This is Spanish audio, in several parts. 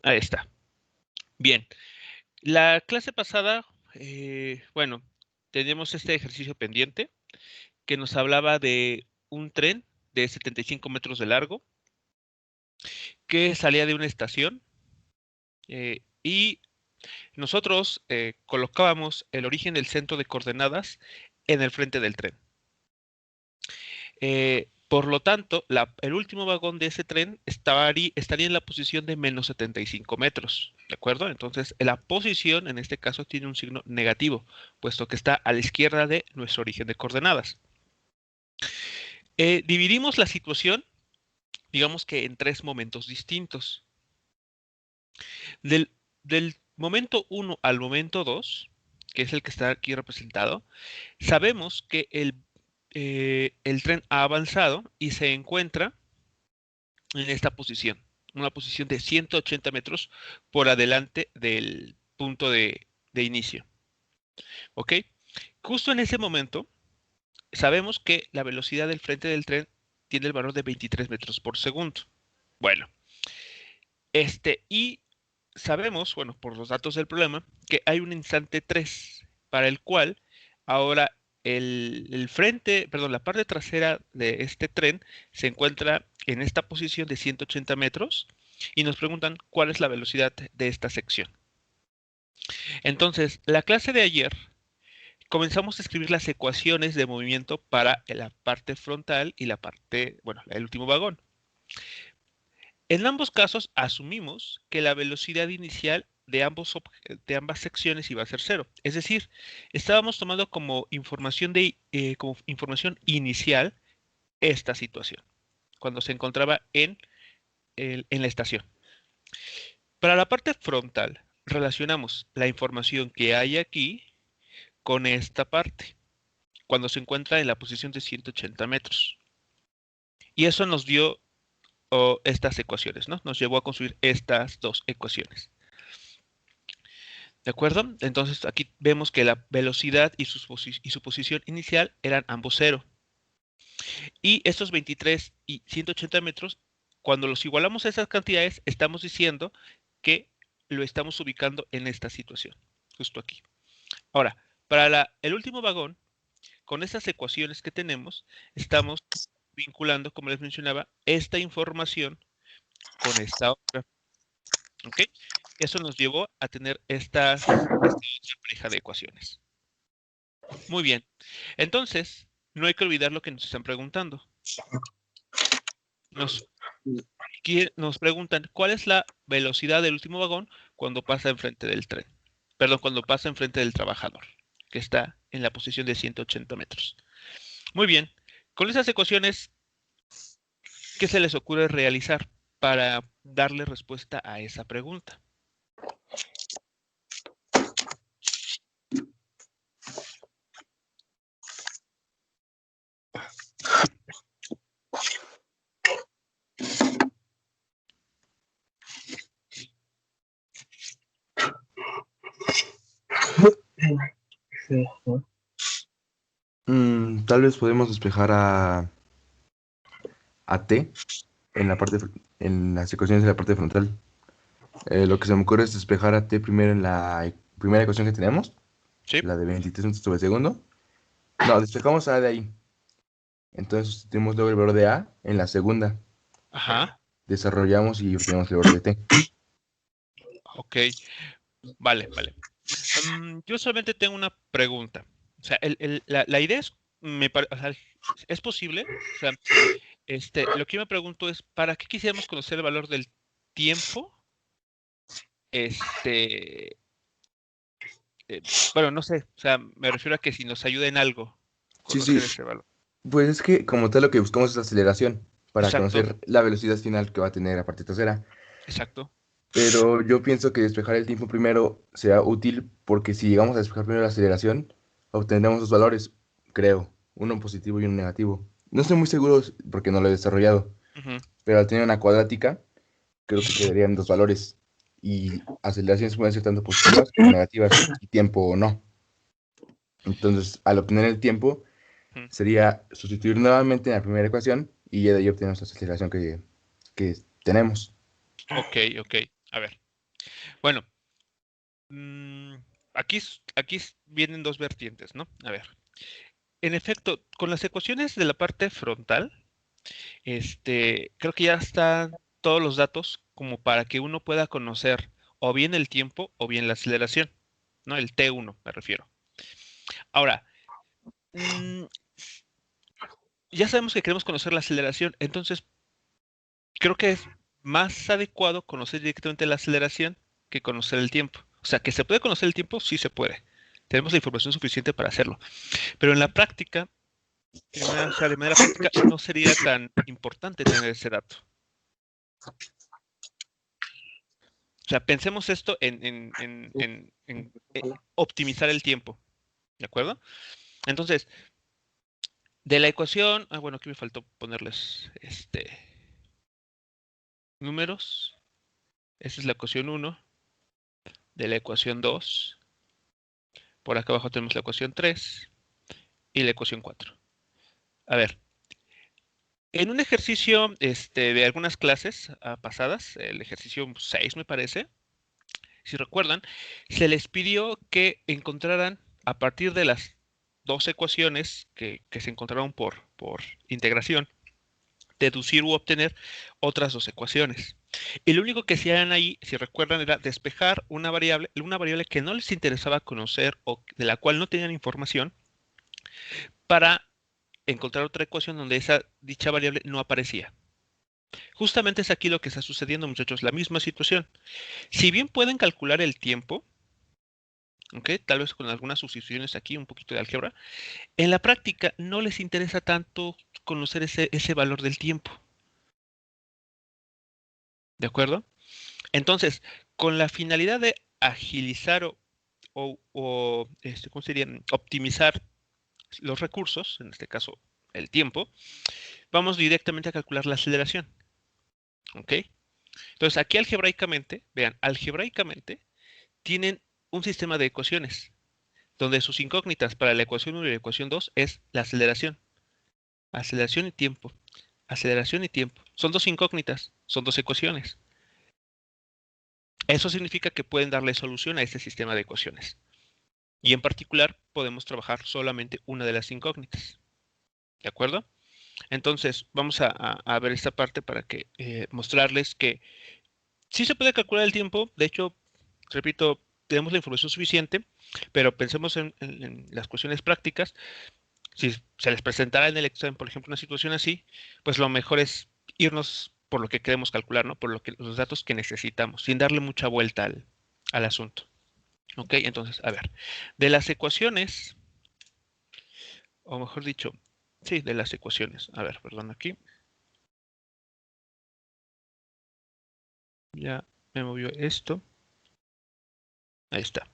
Ahí está. Bien. La clase pasada, bueno, teníamos este ejercicio pendiente que nos hablaba de un tren de 75 metros de largo que salía de una estación y nosotros colocábamos el origen del centro de coordenadas en el frente del tren. Por lo tanto, el último vagón de ese tren estaría en la posición de menos 75 metros, ¿de acuerdo? Entonces, la posición en este caso tiene un signo negativo, puesto que está a la izquierda de nuestro origen de coordenadas. Dividimos la situación, digamos que en tres momentos distintos. Del momento 1 al momento 2, que es el que está aquí representado, sabemos que el tren ha avanzado y se encuentra en esta posición, una posición de 180 metros por adelante del punto de inicio. ¿Ok? Justo en ese momento, sabemos que la velocidad del frente del tren tiene el valor de 23 metros por segundo. Bueno, y sabemos, bueno, por los datos del problema, que hay un instante 3 para el cual ahora el frente, perdón, la parte trasera de este tren se encuentra en esta posición de 180 metros y nos preguntan cuál es la velocidad de esta sección. Entonces, la clase de ayer comenzamos a escribir las ecuaciones de movimiento para la parte frontal y la parte, bueno, el último vagón. En ambos casos asumimos que la velocidad inicial de ambas secciones iba a ser cero. Es decir, estábamos tomando como información inicial esta situación, cuando se encontraba en la estación. Para la parte frontal, relacionamos la información que hay aquí con esta parte, cuando se encuentra en la posición de 180 metros. Y eso nos dio estas ecuaciones, ¿no? Nos llevó a construir estas dos ecuaciones. ¿De acuerdo? Entonces aquí vemos que la velocidad y su posición inicial eran ambos cero. Y estos 23 y 180 metros, cuando los igualamos a esas cantidades, estamos diciendo que lo estamos ubicando en esta situación, justo aquí. Ahora, para el último vagón, con estas ecuaciones que tenemos, estamos vinculando, como les mencionaba, esta información con esta otra. ¿Ok? Eso nos llevó a tener esta pareja de ecuaciones. Muy bien. Entonces, no hay que olvidar lo que nos están preguntando. Nos preguntan cuál es la velocidad del último vagón cuando pasa enfrente del tren. Perdón, cuando pasa enfrente del trabajador, que está en la posición de 180 metros. Muy bien. Con esas ecuaciones, ¿qué se les ocurre realizar para darle respuesta a esa pregunta? Tal vez podemos despejar a T en las ecuaciones de la parte frontal. Lo que se me ocurre es despejar a T primero en la primera ecuación que tenemos, ¿Sí? la de 23 metros sobre segundo. No, despejamos a de ahí. Entonces sustituimos luego el valor de A en la segunda. Ajá. Desarrollamos y obtenemos el valor de T. Ok. Vale, vale. Yo solamente tengo una pregunta. O sea, la idea es, o sea, es posible. O sea, lo que yo me pregunto es, ¿para qué quisiéramos conocer el valor del tiempo? Bueno, no sé. O sea, me refiero a que si nos ayuda en algo Sí, sí. conocer ese valor. Pues es que como tal lo que buscamos es aceleración para Exacto, conocer la velocidad final que va a tener la parte trasera. exacto. Pero yo pienso que despejar el tiempo primero será útil porque si llegamos a despejar primero la aceleración, obtendremos dos valores, creo, uno positivo y uno negativo. No estoy muy seguro porque no lo he desarrollado, Ujú. pero al tener una cuadrática, creo que quedarían dos valores. Y aceleraciones pueden ser tanto positivas como negativas, y tiempo o no. Entonces, al obtener el tiempo, Ujú. sería sustituir nuevamente en la primera ecuación y ya de ahí obtenemos la aceleración que tenemos. Ok, ok. A ver. Bueno, aquí vienen dos vertientes, ¿no? A ver. En efecto, con las ecuaciones de la parte frontal, creo que ya están todos los datos como para que uno pueda conocer o bien el tiempo o bien la aceleración, ¿no? El T1 me refiero. Ahora, mm, ya sabemos que queremos conocer la aceleración, entonces creo que es más adecuado conocer directamente la aceleración que conocer el tiempo. O sea, que se puede conocer el tiempo, sí se puede. Tenemos la información suficiente para hacerlo. Pero en la práctica, de manera práctica, no sería tan importante tener ese dato. O sea, pensemos esto en optimizar el tiempo, ¿de acuerdo? Entonces, de la ecuación, bueno, aquí me faltó ponerles números. Esa es la ecuación 1, de la ecuación 2. Por acá abajo tenemos la ecuación 3 y la ecuación 4. A ver, en un ejercicio de algunas clases pasadas, el ejercicio 6 me parece, si recuerdan, se les pidió que encontraran a partir de las dos ecuaciones que se encontraron por integración, deducir u obtener otras dos ecuaciones. Y lo único que hacían ahí, si recuerdan, era despejar una variable que no les interesaba conocer o de la cual no tenían información, para encontrar otra ecuación donde dicha variable no aparecía. Justamente es aquí lo que está sucediendo, muchachos, la misma situación. Si bien pueden calcular el tiempo, ¿ok? Tal vez con algunas sustituciones aquí, un poquito de álgebra, en la práctica no les interesa tanto conocer ese valor del tiempo. ¿De acuerdo? Entonces, con la finalidad de agilizar ¿cómo sería? Optimizar los recursos, en este caso el tiempo, vamos directamente a calcular la aceleración. ¿Ok? Entonces, aquí algebraicamente, vean, algebraicamente tienen un sistema de ecuaciones, donde sus incógnitas para la ecuación 1 y la ecuación 2 es la aceleración. Aceleración y tiempo. Aceleración y tiempo. Son dos incógnitas, son dos ecuaciones. Eso significa que pueden darle solución a este sistema de ecuaciones. Y en particular podemos trabajar solamente una de las incógnitas. ¿De acuerdo? Entonces, vamos a ver esta parte para que mostrarles que sí se puede calcular el tiempo. De hecho, repito, tenemos la información suficiente, pero pensemos en las cuestiones prácticas. Si se les presentara en el examen, por ejemplo, una situación así, pues lo mejor es irnos por lo que queremos calcular, ¿no? Por los datos que necesitamos, sin darle mucha vuelta al asunto. Ok, entonces, a ver, de las ecuaciones, o mejor dicho, sí, de las ecuaciones. A ver, perdón, aquí. Ya me movió esto. Ahí está.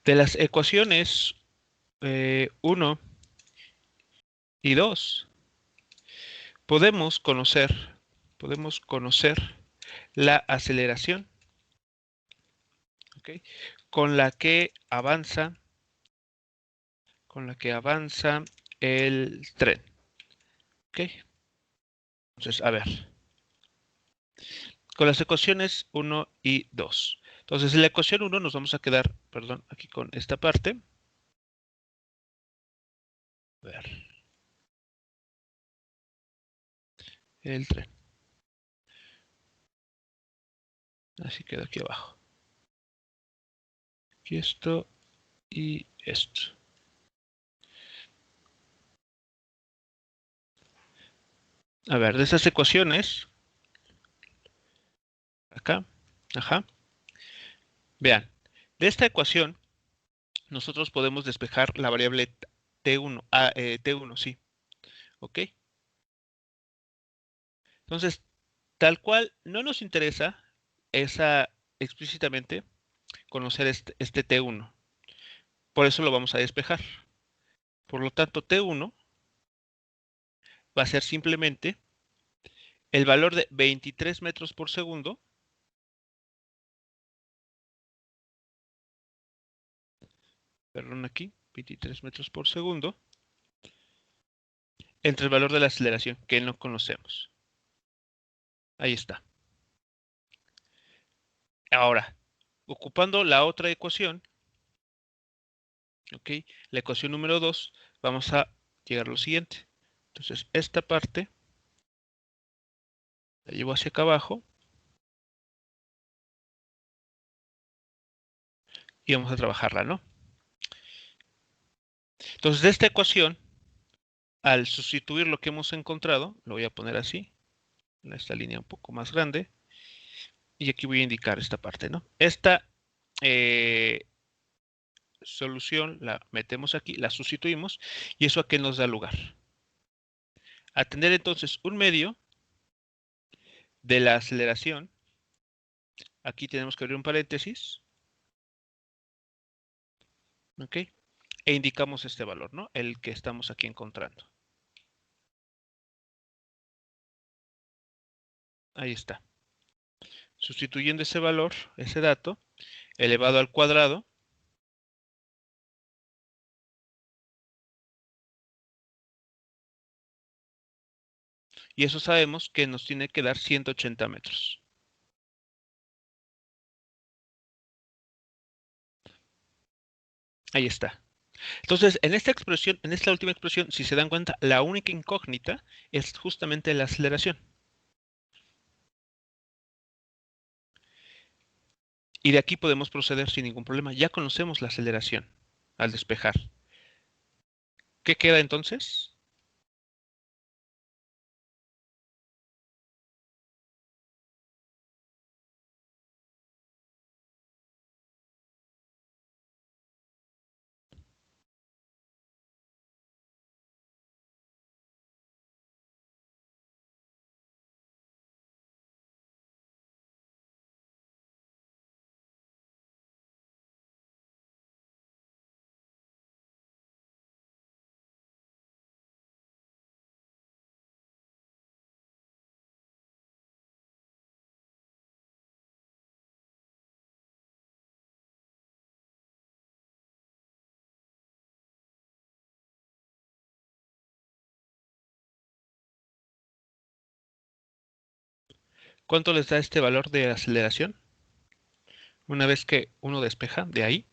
De las ecuaciones 1 y 2, podemos conocer la aceleración, ¿ok? Con la que avanza, el tren, ¿ok? Entonces, a ver, con las ecuaciones 1 y 2. Entonces, en la ecuación 1 nos vamos a quedar, perdón, aquí con esta parte. A ver, el tren. Así queda aquí abajo. Aquí esto y esto. A ver, de esas ecuaciones, acá, ajá, vean, de esta ecuación nosotros podemos despejar la variable T1, T1, sí, ¿ok? Entonces, tal cual, no nos interesa explícitamente conocer este T1, por eso lo vamos a despejar. Por lo tanto, T1 va a ser simplemente el valor de 23 metros por segundo perdón aquí, 23 metros por segundo, entre el valor de la aceleración, que no conocemos. Ahí está. Ahora, ocupando la otra ecuación, ¿ok? La ecuación número 2, vamos a llegar a lo siguiente. Entonces, esta parte la llevo hacia acá abajo y vamos a trabajarla, ¿no? Entonces, de esta ecuación, al sustituir lo que hemos encontrado, lo voy a poner así, en esta línea un poco más grande, y aquí voy a indicar esta parte, ¿no? Esta eh, solución la metemos aquí, la sustituimos, y eso a qué nos da lugar. A tener entonces un medio de la aceleración, aquí tenemos que abrir un paréntesis, ¿ok? E indicamos este valor, ¿no? El que estamos aquí encontrando. Ahí está. Sustituyendo ese valor, ese dato, elevado al cuadrado, y eso sabemos que nos tiene que dar 180 metros. Ahí está. Entonces, en esta expresión, en esta última expresión, si se dan cuenta, la única incógnita es justamente la aceleración. Y de aquí podemos proceder sin ningún problema. Ya conocemos la aceleración al despejar. ¿Qué queda entonces? ¿Cuánto les da este valor de aceleración? Una vez que uno despeja de ahí.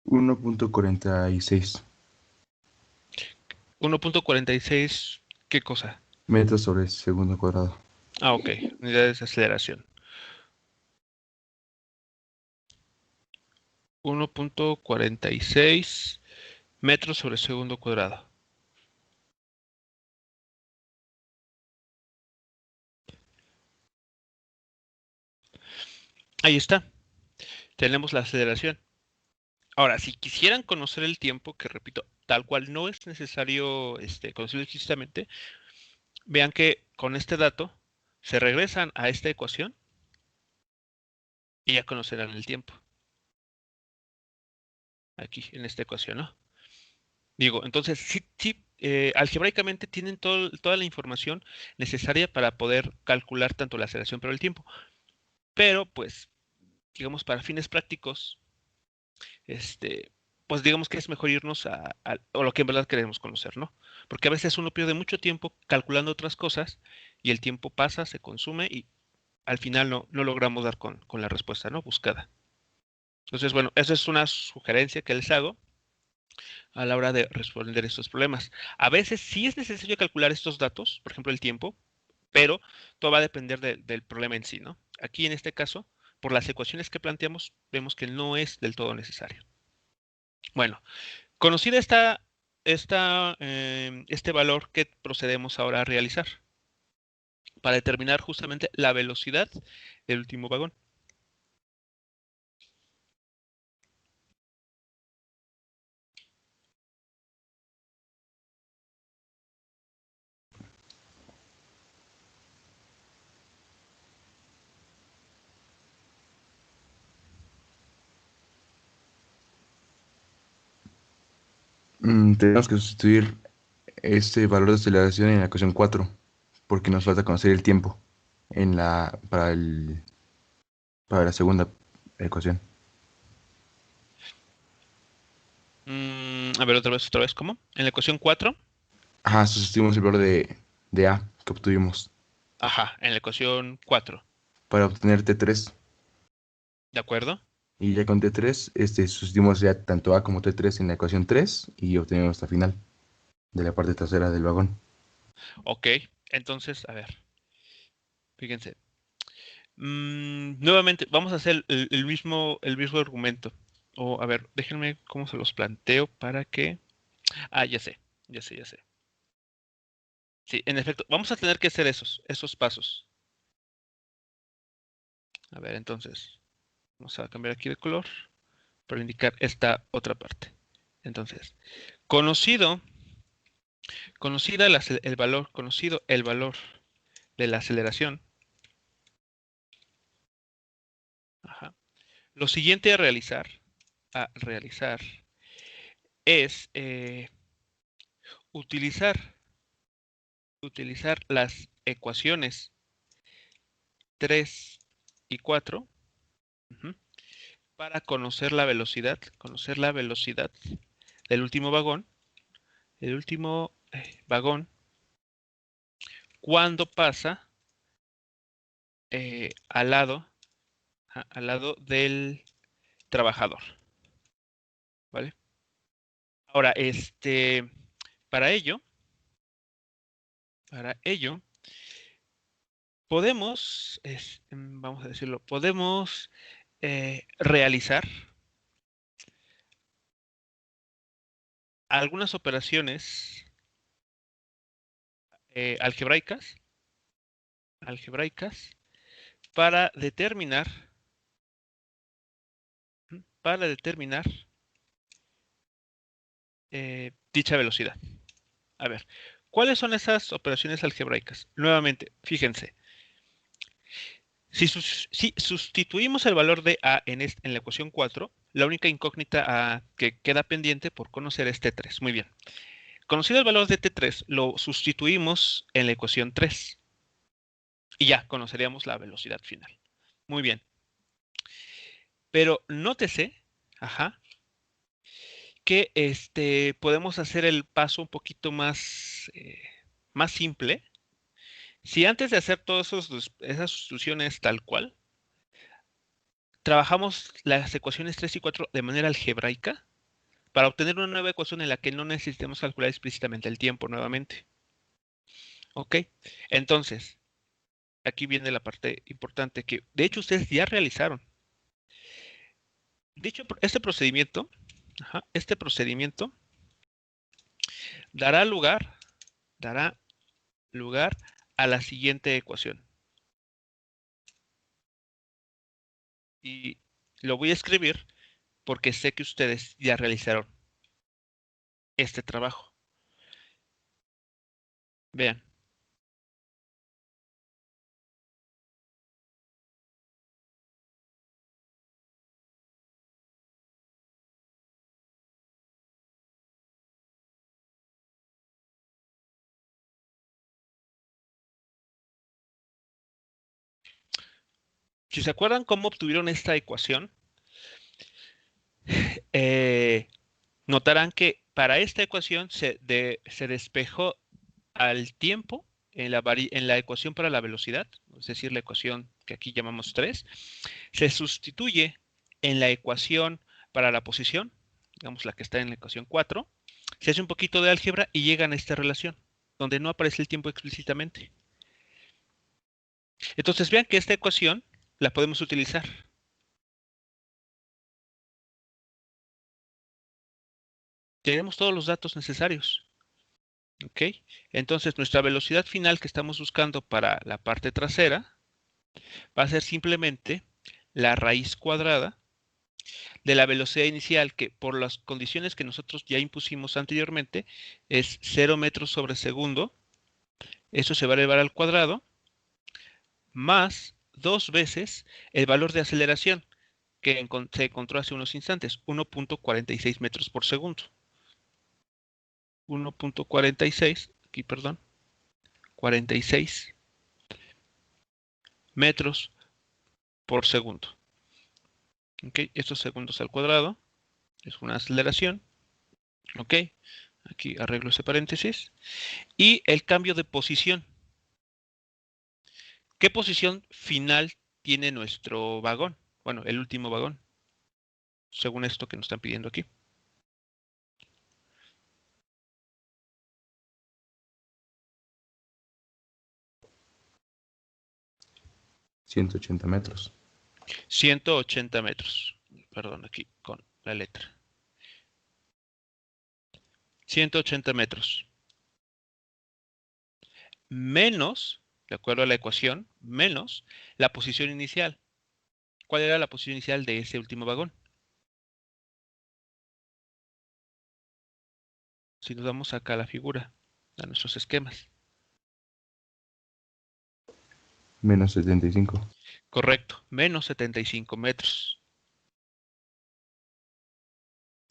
1.46 1.46, ¿qué cosa? metros sobre segundo cuadrado. Ah, ok, unidades de aceleración. 1.46 metros sobre segundo cuadrado. Ahí está, tenemos la aceleración. Ahora, si quisieran conocer el tiempo, que repito, tal cual no es necesario conocerlo explícitamente, vean que con este dato se regresan a esta ecuación y ya conocerán el tiempo. Aquí, en esta ecuación, ¿no? Digo, entonces, sí, algebraicamente tienen toda la información necesaria para poder calcular tanto la aceleración pero el tiempo. Pero, pues, digamos, para fines prácticos, pues digamos que es mejor irnos a lo que en verdad queremos conocer, ¿no? Porque a veces uno pierde mucho tiempo calculando otras cosas y el tiempo pasa, se consume y al final no logramos dar con la respuesta, ¿no? Buscada. Entonces, bueno, esa es una sugerencia que les hago a la hora de responder estos problemas. A veces sí es necesario calcular estos datos, por ejemplo, el tiempo, pero todo va a depender del problema en sí, ¿no? Aquí en este caso, por las ecuaciones que planteamos, vemos que no es del todo necesario. Bueno, conocida este valor que procedemos ahora a realizar para determinar justamente la velocidad del último vagón. Tenemos que sustituir este valor de aceleración en la ecuación 4. porque nos falta conocer el tiempo para la segunda ecuación. A ver, otra vez, ¿cómo? En la ecuación 4. Ajá, sustituimos el valor de A que obtuvimos Ajá, en la ecuación 4. para obtener T3. ¿De acuerdo? Y ya con T3, sustituimos ya tanto A como T3 en la ecuación 3 y obtenemos nuestra final de la parte trasera del vagón. Ok, entonces, a ver, fíjense. Nuevamente, vamos a hacer el mismo argumento. O, a ver, déjenme cómo se los planteo para que... Ah, ya sé. Sí, en efecto, vamos a tener que hacer esos pasos. A ver, entonces, vamos a cambiar aquí de color para indicar esta otra parte. Entonces, conocido el valor de la aceleración, ajá, lo siguiente a realizar es utilizar las ecuaciones 3 y 4, ujú, para conocer la velocidad del último vagón, cuando pasa al lado del trabajador, ¿vale? Ahora, para ello, vamos a decirlo, podemos realizar algunas operaciones algebraicas para determinar, dicha velocidad. A ver, ¿cuáles son esas operaciones algebraicas? Nuevamente, fíjense, si sustituimos el valor de A en la ecuación 4, la única incógnita que queda pendiente por conocer es T3. Muy bien. Conocido el valor de T3, lo sustituimos en la ecuación 3 y ya conoceríamos la velocidad final. Muy bien. Pero nótese, ajá, que podemos hacer el paso un poquito más simple. Si antes de hacer todas esas sustituciones tal cual, trabajamos las ecuaciones 3 y 4 de manera algebraica para obtener una nueva ecuación en la que no necesitemos calcular explícitamente el tiempo nuevamente. ¿Ok? Entonces, aquí viene la parte importante que de hecho ustedes ya realizaron. Dicho este procedimiento dará lugar a la siguiente ecuación. Y lo voy a escribir porque sé que ustedes ya realizaron este trabajo. Vean. Si se acuerdan cómo obtuvieron esta ecuación, eh, notarán que para esta ecuación se despejó al tiempo en la ecuación para la velocidad, es decir, la ecuación que aquí llamamos 3, se sustituye en la ecuación para la posición, digamos la que está en la ecuación 4, se hace un poquito de álgebra y llegan a esta relación, donde no aparece el tiempo explícitamente. Entonces vean que esta ecuación la podemos utilizar. Tenemos todos los datos necesarios. ¿Ok? Entonces nuestra velocidad final que estamos buscando para la parte trasera va a ser simplemente la raíz cuadrada de la velocidad inicial, que por las condiciones que nosotros ya impusimos anteriormente es 0 metros sobre segundo. Eso se va a elevar al cuadrado más 2 veces el valor de aceleración que se encontró hace unos instantes, 1.46 metros por segundo. 1.46, aquí, perdón, 46 metros por segundo. ¿Ok? Estos segundos al cuadrado es una aceleración. ¿Ok? Aquí arreglo ese paréntesis. Y el cambio de posición. ¿Qué posición final tiene nuestro vagón? Bueno, el último vagón, según esto que nos están pidiendo aquí. $180. 180 metros. Perdón, aquí con la letra. 180 metros. Menos, de acuerdo a la ecuación, menos la posición inicial. ¿Cuál era la posición inicial de ese último vagón? Si nos damos acá a la figura, a nuestros esquemas. Menos 75. Correcto, menos 75 metros.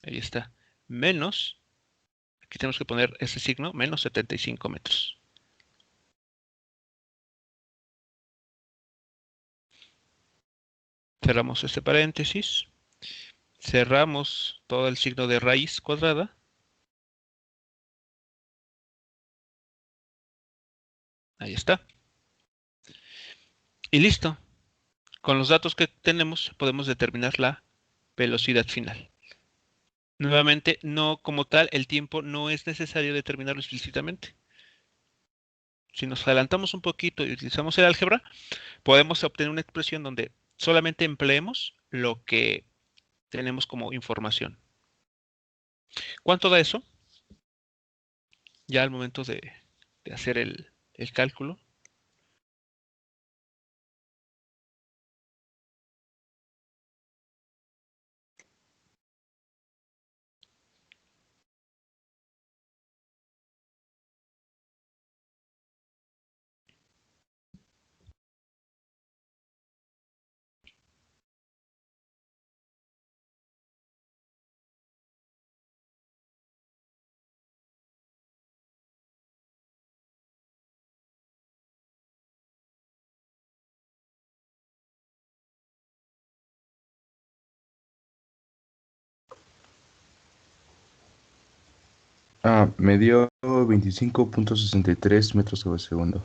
Ahí está. Menos, aquí tenemos que poner ese signo, menos 75 metros. Cerramos este paréntesis. Cerramos todo el signo de raíz cuadrada. Ahí está. Y listo. Con los datos que tenemos podemos determinar la velocidad final. Nuevamente, no como tal, el tiempo no es necesario determinarlo explícitamente. Si nos adelantamos un poquito y utilizamos el álgebra, podemos obtener una expresión donde solamente empleemos lo que tenemos como información. ¿Cuánto da eso? Ya al momento de hacer el cálculo. Me dio 25.63 metros sobre segundo.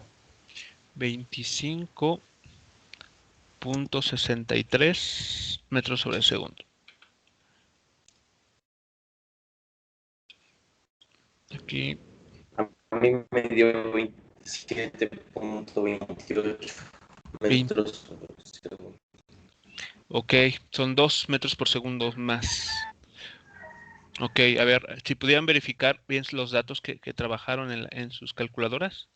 25.63 metros sobre segundo. Aquí. A mí me dio 27.28 metros sobre segundo. Ok, son 2 metros por segundo más. Ok, a ver, si pudieran verificar bien los datos que trabajaron en sus calculadoras.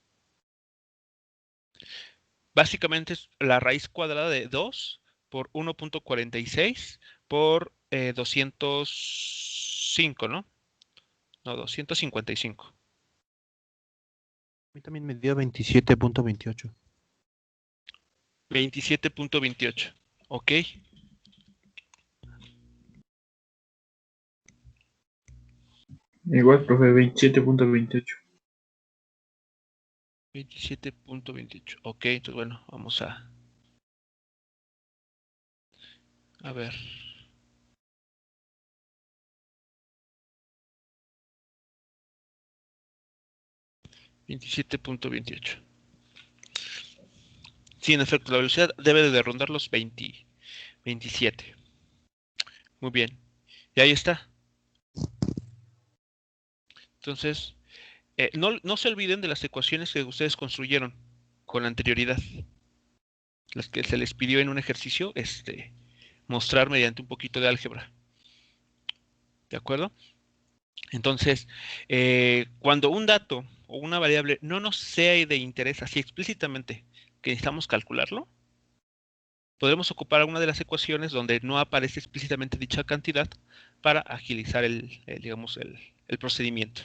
Básicamente es la raíz cuadrada de 2 por 1.46 por 205, ¿no? No, 255. A mí también me dio 27.28. 27.28. Ok. Igual, profe, 27.28. 27.28. Ok, entonces bueno, vamos a ver. $27.28. Sí, en efecto, la velocidad debe de rondar los 27. Muy bien. Y ahí está. Entonces, no se olviden de las ecuaciones que ustedes construyeron con anterioridad. Las que se les pidió en un ejercicio, mostrar mediante un poquito de álgebra. ¿De acuerdo? Entonces, cuando un dato o una variable no nos sea de interés así explícitamente que necesitamos calcularlo, podremos ocupar alguna de las ecuaciones donde no aparece explícitamente dicha cantidad para agilizar digamos, el procedimiento.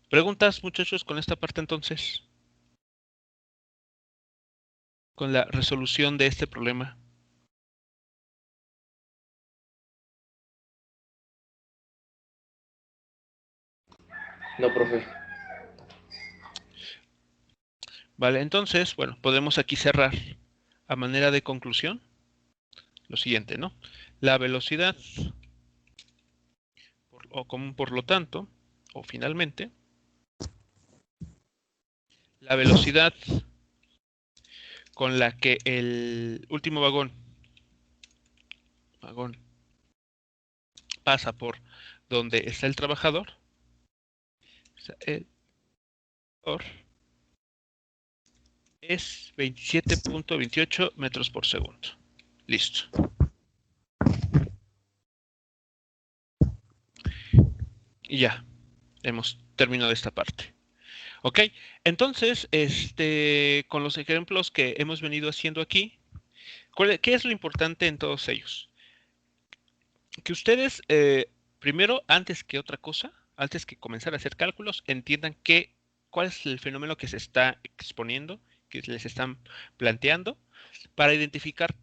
¿Preguntas, muchachos, con esta parte entonces? Con la resolución de este problema. No, profe. Vale, entonces, bueno, podemos aquí cerrar a manera de conclusión lo siguiente, ¿no? La velocidad, por lo tanto, o finalmente, la velocidad con la que el último vagón pasa por donde está el trabajador, o sea, es 27.28 metros por segundo. Listo. Y ya, hemos terminado esta parte. Ok, entonces, con los ejemplos que hemos venido haciendo aquí, ¿qué es lo importante en todos ellos? Que ustedes, primero, antes que otra cosa, antes que comenzar a hacer cálculos, entiendan cuál es el fenómeno que se está exponiendo, que les están planteando, para identificar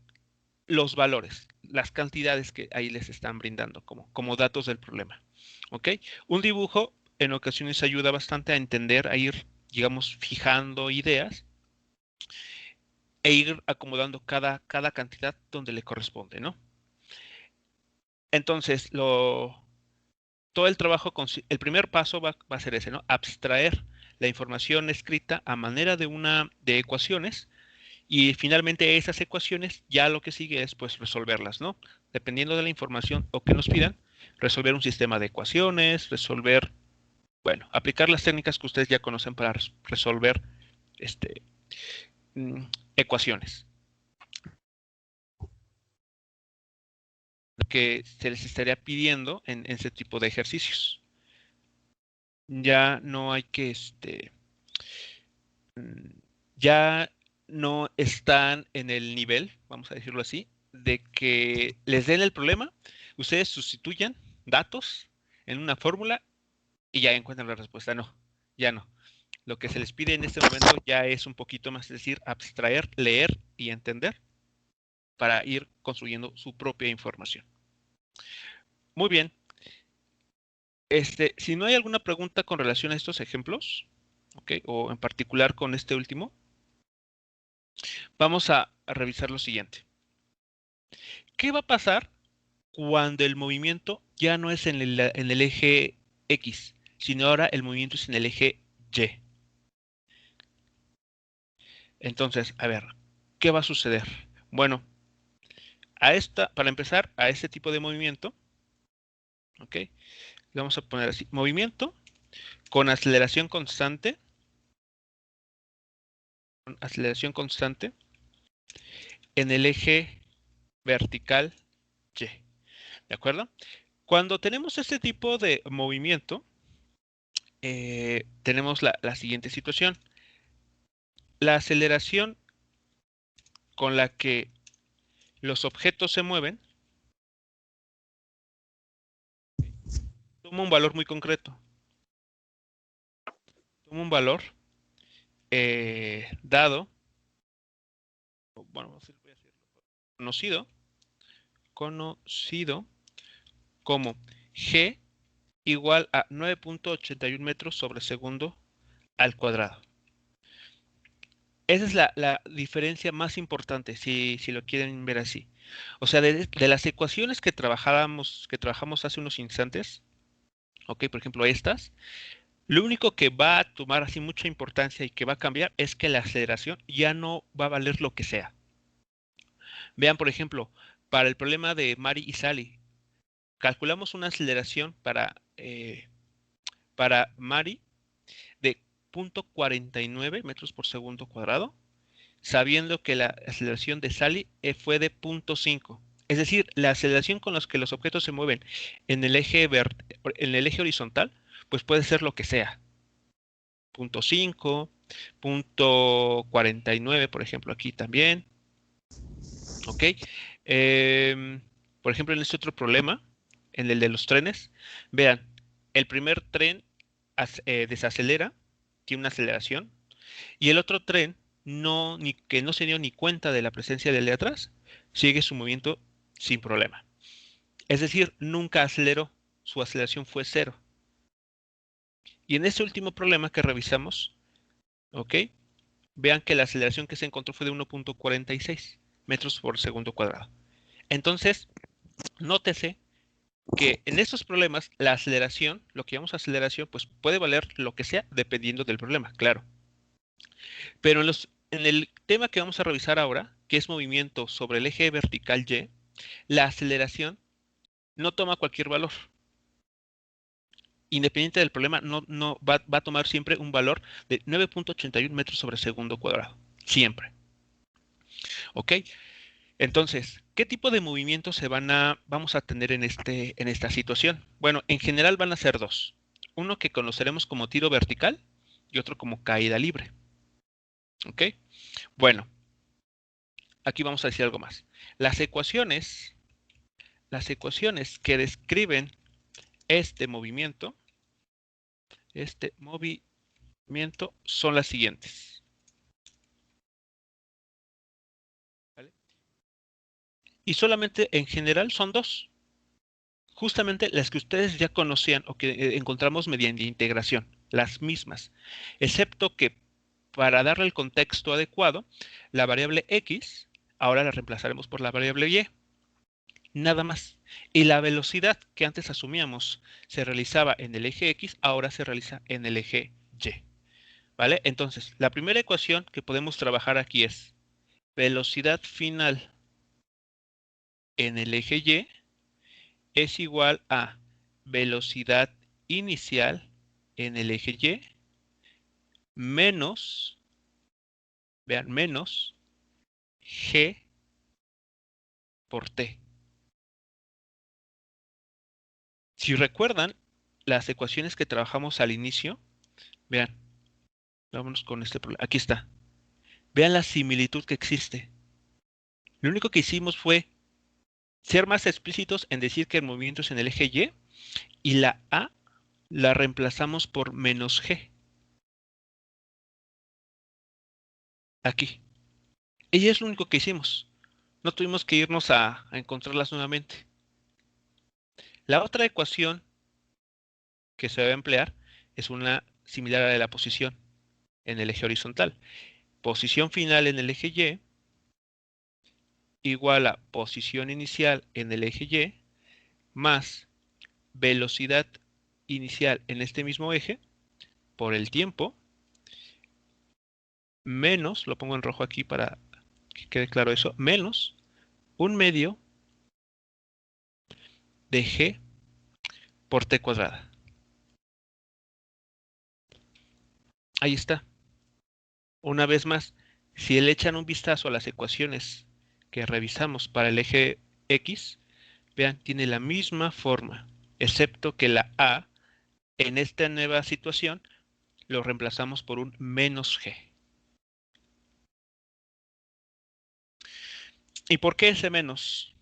los valores, las cantidades que ahí les están brindando como datos del problema. ¿Ok? Un dibujo en ocasiones ayuda bastante a entender, a ir, digamos, fijando ideas e ir acomodando cada cantidad donde le corresponde, ¿no? Entonces, todo el trabajo, el primer paso va a ser ese, ¿no? Abstraer la información escrita a manera de ecuaciones y finalmente esas ecuaciones ya lo que sigue es pues resolverlas, ¿no? Dependiendo de la información o que nos pidan, resolver un sistema de ecuaciones, bueno, aplicar las técnicas que ustedes ya conocen para resolver este, ecuaciones que se les estaría pidiendo en ese tipo de ejercicios. Ya no hay que, ya no están en el nivel, vamos a decirlo así, de que les den el problema, ustedes sustituyan datos en una fórmula y ya encuentran la respuesta. No, ya no. Lo que se les pide en este momento ya es un poquito más, es decir, abstraer, leer y entender para ir construyendo su propia información. Muy bien. Si no hay alguna pregunta con relación a estos ejemplos, ¿ok? O en particular con este último, vamos a revisar lo siguiente. ¿Qué va a pasar cuando el movimiento ya no es en el eje X, sino ahora el movimiento es en el eje Y? Entonces, a ver, ¿qué va a suceder? Bueno, para empezar, a este tipo de movimiento, ¿ok? Le vamos a poner así, movimiento con aceleración constante en el eje vertical Y, ¿de acuerdo? Cuando tenemos este tipo de movimiento, tenemos la siguiente situación. La aceleración con la que los objetos se mueven toma un valor muy concreto. Toma un valor dado, bueno, voy a decirlo, conocido como G igual a 9.81 metros sobre segundo al cuadrado. Esa es la diferencia más importante, si lo quieren ver así. O sea, de las ecuaciones que trabajamos hace unos instantes, ok, por ejemplo estas, lo único que va a tomar así mucha importancia y que va a cambiar es que la aceleración ya no va a valer lo que sea. Vean, por ejemplo, para el problema de Mari y Sally, calculamos una aceleración para Mari de 0.49 metros por segundo cuadrado, sabiendo que la aceleración de Sally fue de 0.5. Es decir, la aceleración con la que los objetos se mueven en el eje horizontal, pues puede ser lo que sea. 0.5, 0.49, por ejemplo, aquí también. ¿Ok? Por ejemplo, en este otro problema, en el de los trenes, vean, el primer tren desacelera, tiene una aceleración, y el otro tren, que no se dio ni cuenta de la presencia del de atrás, sigue su movimiento sin problema. Es decir, nunca aceleró, su aceleración fue cero. Y en este último problema que revisamos, ¿ok? vean que la aceleración que se encontró fue de 1.46 metros por segundo cuadrado. Entonces, nótese que en estos problemas la aceleración, lo que llamamos aceleración, pues puede valer lo que sea dependiendo del problema, claro. Pero en el tema que vamos a revisar ahora, que es movimiento sobre el eje vertical Y, la aceleración no toma cualquier valor. Independiente del problema, no va a tomar siempre un valor de 9.81 metros sobre segundo cuadrado. Siempre. ¿Ok? Entonces, ¿qué tipo de movimientos vamos a tener en esta situación? Bueno, en general van a ser dos. Uno que conoceremos como tiro vertical y otro como caída libre. ¿Ok? Bueno, aquí vamos a decir algo más. Las ecuaciones que describen este movimiento son las siguientes. ¿Vale? Y solamente en general son dos. Justamente las que ustedes ya conocían o que encontramos mediante integración, las mismas, excepto que para darle el contexto adecuado, la variable x ahora la reemplazaremos por la variable y, nada más. Y la velocidad que antes asumíamos se realizaba en el eje x, ahora se realiza en el eje y. ¿Vale? Entonces, la primera ecuación que podemos trabajar aquí es velocidad final en el eje y es igual a velocidad inicial en el eje Y menos, vean, menos G por T. Si recuerdan las ecuaciones que trabajamos al inicio, vean, vámonos con este problema. Aquí está. Vean la similitud que existe. Lo único que hicimos fue ser más explícitos en decir que el movimiento es en el eje y la A la reemplazamos por menos G. Aquí. Y es lo único que hicimos. No tuvimos que irnos a encontrarlas nuevamente. La otra ecuación que se va a emplear es una similar a la de la posición en el eje horizontal. Posición final en el eje Y igual a posición inicial en el eje Y más velocidad inicial en este mismo eje por el tiempo menos, lo pongo en rojo aquí para que quede claro eso, menos 1/2 de G por T cuadrada. Ahí está. Una vez más, si le echan un vistazo a las ecuaciones que revisamos para el eje X, vean, tiene la misma forma, excepto que la A, en esta nueva situación, lo reemplazamos por un menos G. ¿Y por qué ese menos?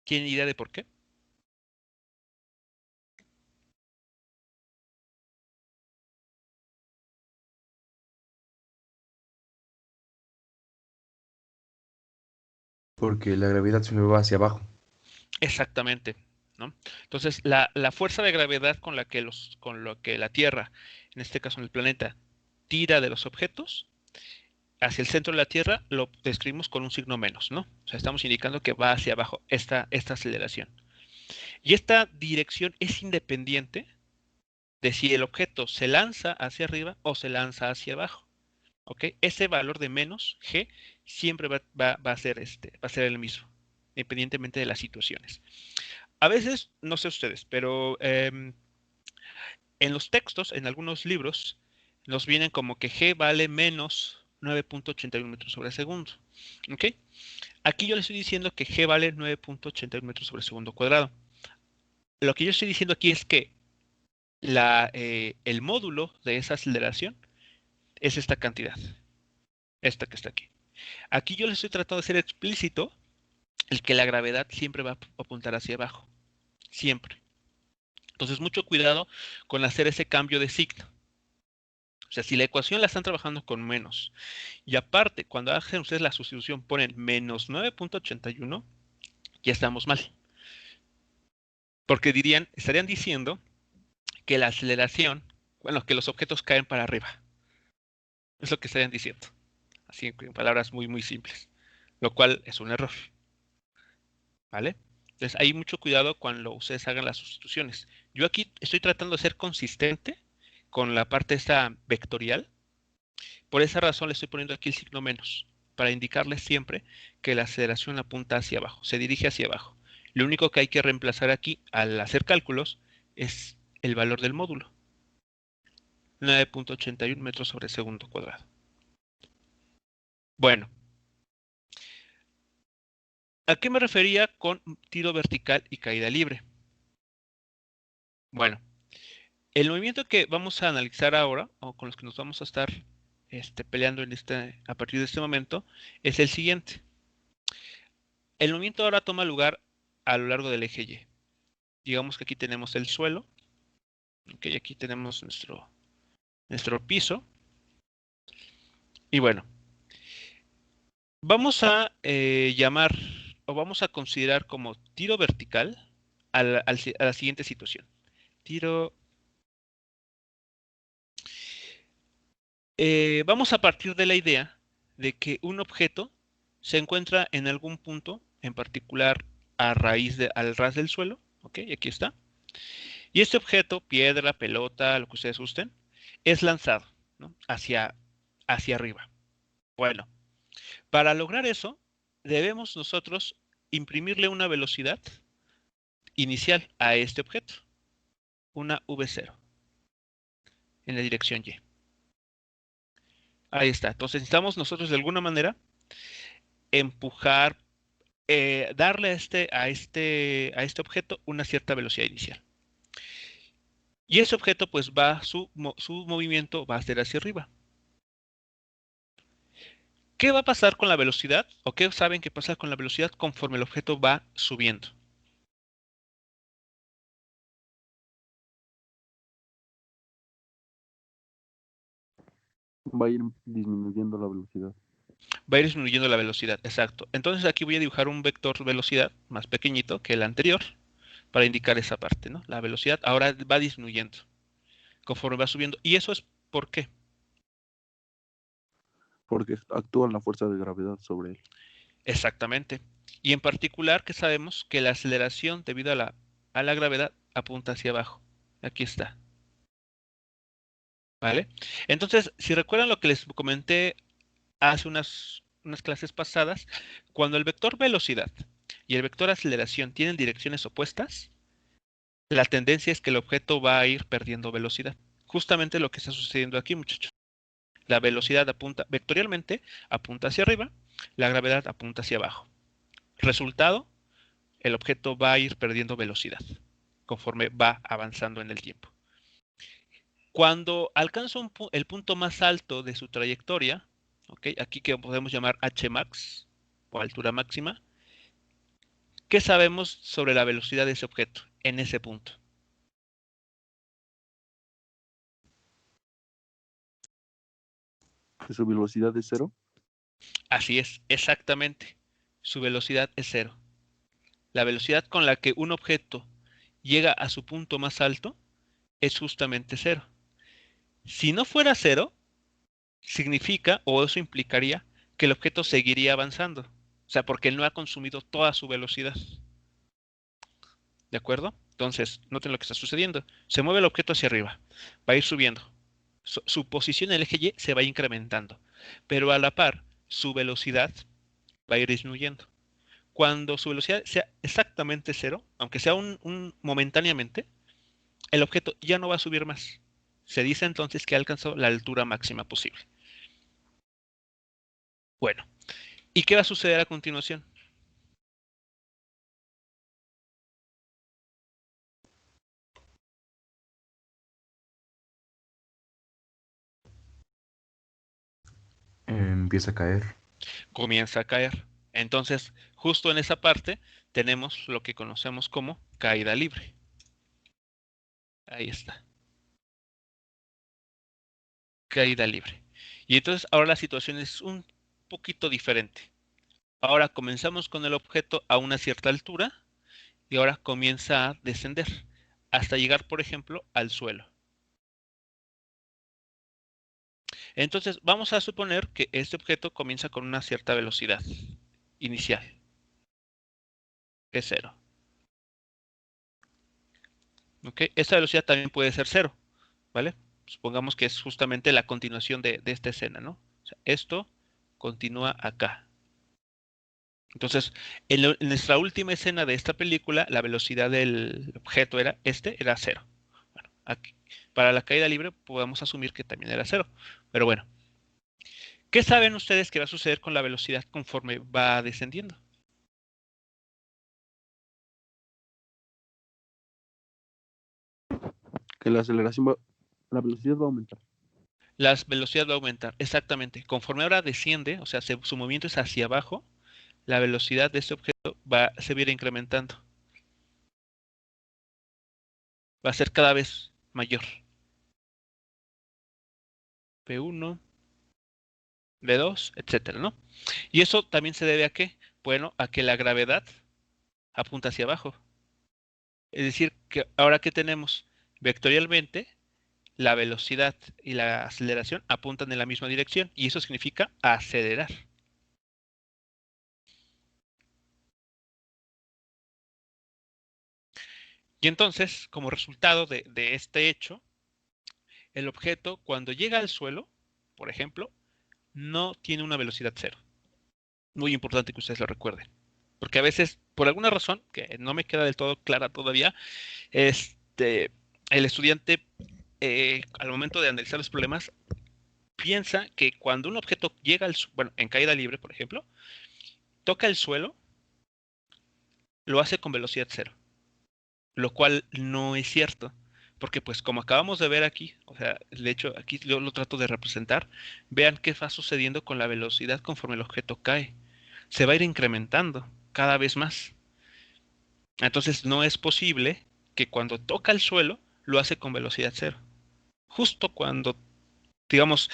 ¿Tienen idea de por qué? Porque la gravedad se me va hacia abajo. Exactamente, ¿no? Entonces, la fuerza de gravedad con la que la Tierra, en este caso en el planeta, tira de los objetos hacia el centro de la Tierra, lo describimos con un signo menos, ¿no? O sea, estamos indicando que va hacia abajo esta aceleración. Y esta dirección es independiente de si el objeto se lanza hacia arriba o se lanza hacia abajo. ¿Ok? Ese valor de menos G siempre va a ser el mismo, independientemente de las situaciones. A veces, no sé ustedes, pero en los textos, en algunos libros, nos vienen como que G vale menos 9.81 metros sobre segundo. ¿Ok? Aquí yo le estoy diciendo que G vale 9.81 metros sobre segundo cuadrado. Lo que yo estoy diciendo aquí es que el módulo de esa aceleración es esta cantidad, esta que está aquí. Aquí yo les estoy tratando de ser explícito el que la gravedad siempre va a apuntar hacia abajo, siempre. Entonces, mucho cuidado con hacer ese cambio de signo. O sea, si la ecuación la están trabajando con menos, y aparte, cuando hacen ustedes la sustitución ponen menos 9.81, ya estamos mal. Porque estarían diciendo que la aceleración, bueno, que los objetos caen para arriba. Es lo que estarían diciendo. Así en palabras muy, muy simples. Lo cual es un error. ¿Vale? Entonces, hay mucho cuidado cuando ustedes hagan las sustituciones. Yo aquí estoy tratando de ser consistente con la parte esta vectorial. Por esa razón le estoy poniendo aquí el signo menos, para indicarles siempre que la aceleración apunta hacia abajo, se dirige hacia abajo. Lo único que hay que reemplazar aquí al hacer cálculos es el valor del módulo. 9.81 metros sobre segundo cuadrado. Bueno, ¿a qué me refería con tiro vertical y caída libre? Bueno, el movimiento que vamos a analizar ahora, o con los que nos vamos a estar peleando a partir de este momento, es el siguiente. El movimiento ahora toma lugar a lo largo del eje Y. Digamos que aquí tenemos el suelo. Ok, aquí tenemos nuestro piso. Y bueno, vamos a llamar o vamos a considerar como tiro vertical a la siguiente situación. Vamos a partir de la idea de que un objeto se encuentra en algún punto, en particular al ras del suelo. Ok, aquí está. Y este objeto, piedra, pelota, lo que ustedes gusten, es lanzado, ¿no? hacia arriba. Bueno, para lograr eso, debemos nosotros imprimirle una velocidad inicial a este objeto, una v0, en la dirección Y. Ahí está. Entonces necesitamos nosotros de alguna manera empujar, darle a este objeto una cierta velocidad inicial. Y ese objeto, pues su movimiento va a ser hacia arriba. ¿Qué va a pasar con la velocidad? ¿O qué saben que pasa con la velocidad conforme el objeto va subiendo? Va a ir disminuyendo la velocidad. Va a ir disminuyendo la velocidad, exacto. Entonces aquí voy a dibujar un vector velocidad más pequeñito que el anterior para indicar esa parte, ¿no? La velocidad ahora va disminuyendo conforme va subiendo. ¿Y eso es por qué? Porque actúa la fuerza de gravedad sobre él. Exactamente. Y en particular que sabemos que la aceleración debido a la gravedad apunta hacia abajo. Aquí está. ¿Vale? Entonces, si recuerdan lo que les comenté hace unas clases pasadas, cuando el vector velocidad y el vector aceleración tienen direcciones opuestas, la tendencia es que el objeto va a ir perdiendo velocidad. Justamente lo que está sucediendo aquí, muchachos. La velocidad apunta vectorialmente, apunta hacia arriba, la gravedad apunta hacia abajo. Resultado, el objeto va a ir perdiendo velocidad conforme va avanzando en el tiempo. Cuando alcanza el punto más alto de su trayectoria, ¿okay? Aquí que podemos llamar Hmax o altura máxima, ¿qué sabemos sobre la velocidad de ese objeto en ese punto? ¿Que su velocidad es cero? Así es, exactamente. Su velocidad es cero. La velocidad con la que un objeto llega a su punto más alto es justamente cero. Si no fuera cero, significa, o eso implicaría, que el objeto seguiría avanzando. O sea, porque no ha consumido toda su velocidad. ¿De acuerdo? Entonces, noten lo que está sucediendo. Se mueve el objeto hacia arriba. Va a ir subiendo. Su posición en el eje Y se va incrementando. Pero a la par, su velocidad va a ir disminuyendo. Cuando su velocidad sea exactamente cero, aunque sea momentáneamente, el objeto ya no va a subir más. Se dice entonces que alcanzó la altura máxima posible. Bueno, ¿y qué va a suceder a continuación? Empieza a caer. Comienza a caer. Entonces, justo en esa parte tenemos lo que conocemos como caída libre. Ahí está. Caída libre. Y entonces ahora la situación es un poquito diferente. Ahora comenzamos con el objeto a una cierta altura y ahora comienza a descender hasta llegar, por ejemplo, al suelo. Entonces, vamos a suponer que este objeto comienza con una cierta velocidad inicial, que es 0. ¿Ok? Esta velocidad también puede ser 0, ¿vale? Supongamos que es justamente la continuación de esta escena, ¿no? O sea, esto continúa acá. Entonces, en nuestra última escena de esta película, la velocidad del objeto era 0. Bueno, aquí, para la caída libre podemos asumir que también era 0. Pero bueno, ¿qué saben ustedes que va a suceder con la velocidad conforme va descendiendo? Que la aceleración va, la velocidad va a aumentar. La velocidad va a aumentar, exactamente. Conforme ahora desciende, o sea, su movimiento es hacia abajo, la velocidad de este objeto se va a ir incrementando. Va a ser cada vez mayor. P1, B2, etcétera, ¿no? Y eso también se debe a qué? Bueno, a que la gravedad apunta hacia abajo. Es decir, que ahora que tenemos vectorialmente, la velocidad y la aceleración apuntan en la misma dirección y eso significa acelerar. Y entonces, como resultado de este hecho, el objeto cuando llega al suelo, por ejemplo, no tiene una velocidad 0. Muy importante que ustedes lo recuerden. Porque a veces, por alguna razón, que no me queda del todo clara todavía, el estudiante, al momento de analizar los problemas, piensa que cuando un objeto llega bueno, en caída libre, por ejemplo, toca el suelo, lo hace con velocidad 0. Lo cual no es cierto. Porque pues como acabamos de ver aquí, o sea, de hecho aquí yo lo trato de representar, vean qué va sucediendo con la velocidad conforme el objeto cae. Se va a ir incrementando cada vez más. Entonces no es posible que cuando toca el suelo lo hace con velocidad 0. Justo cuando, digamos,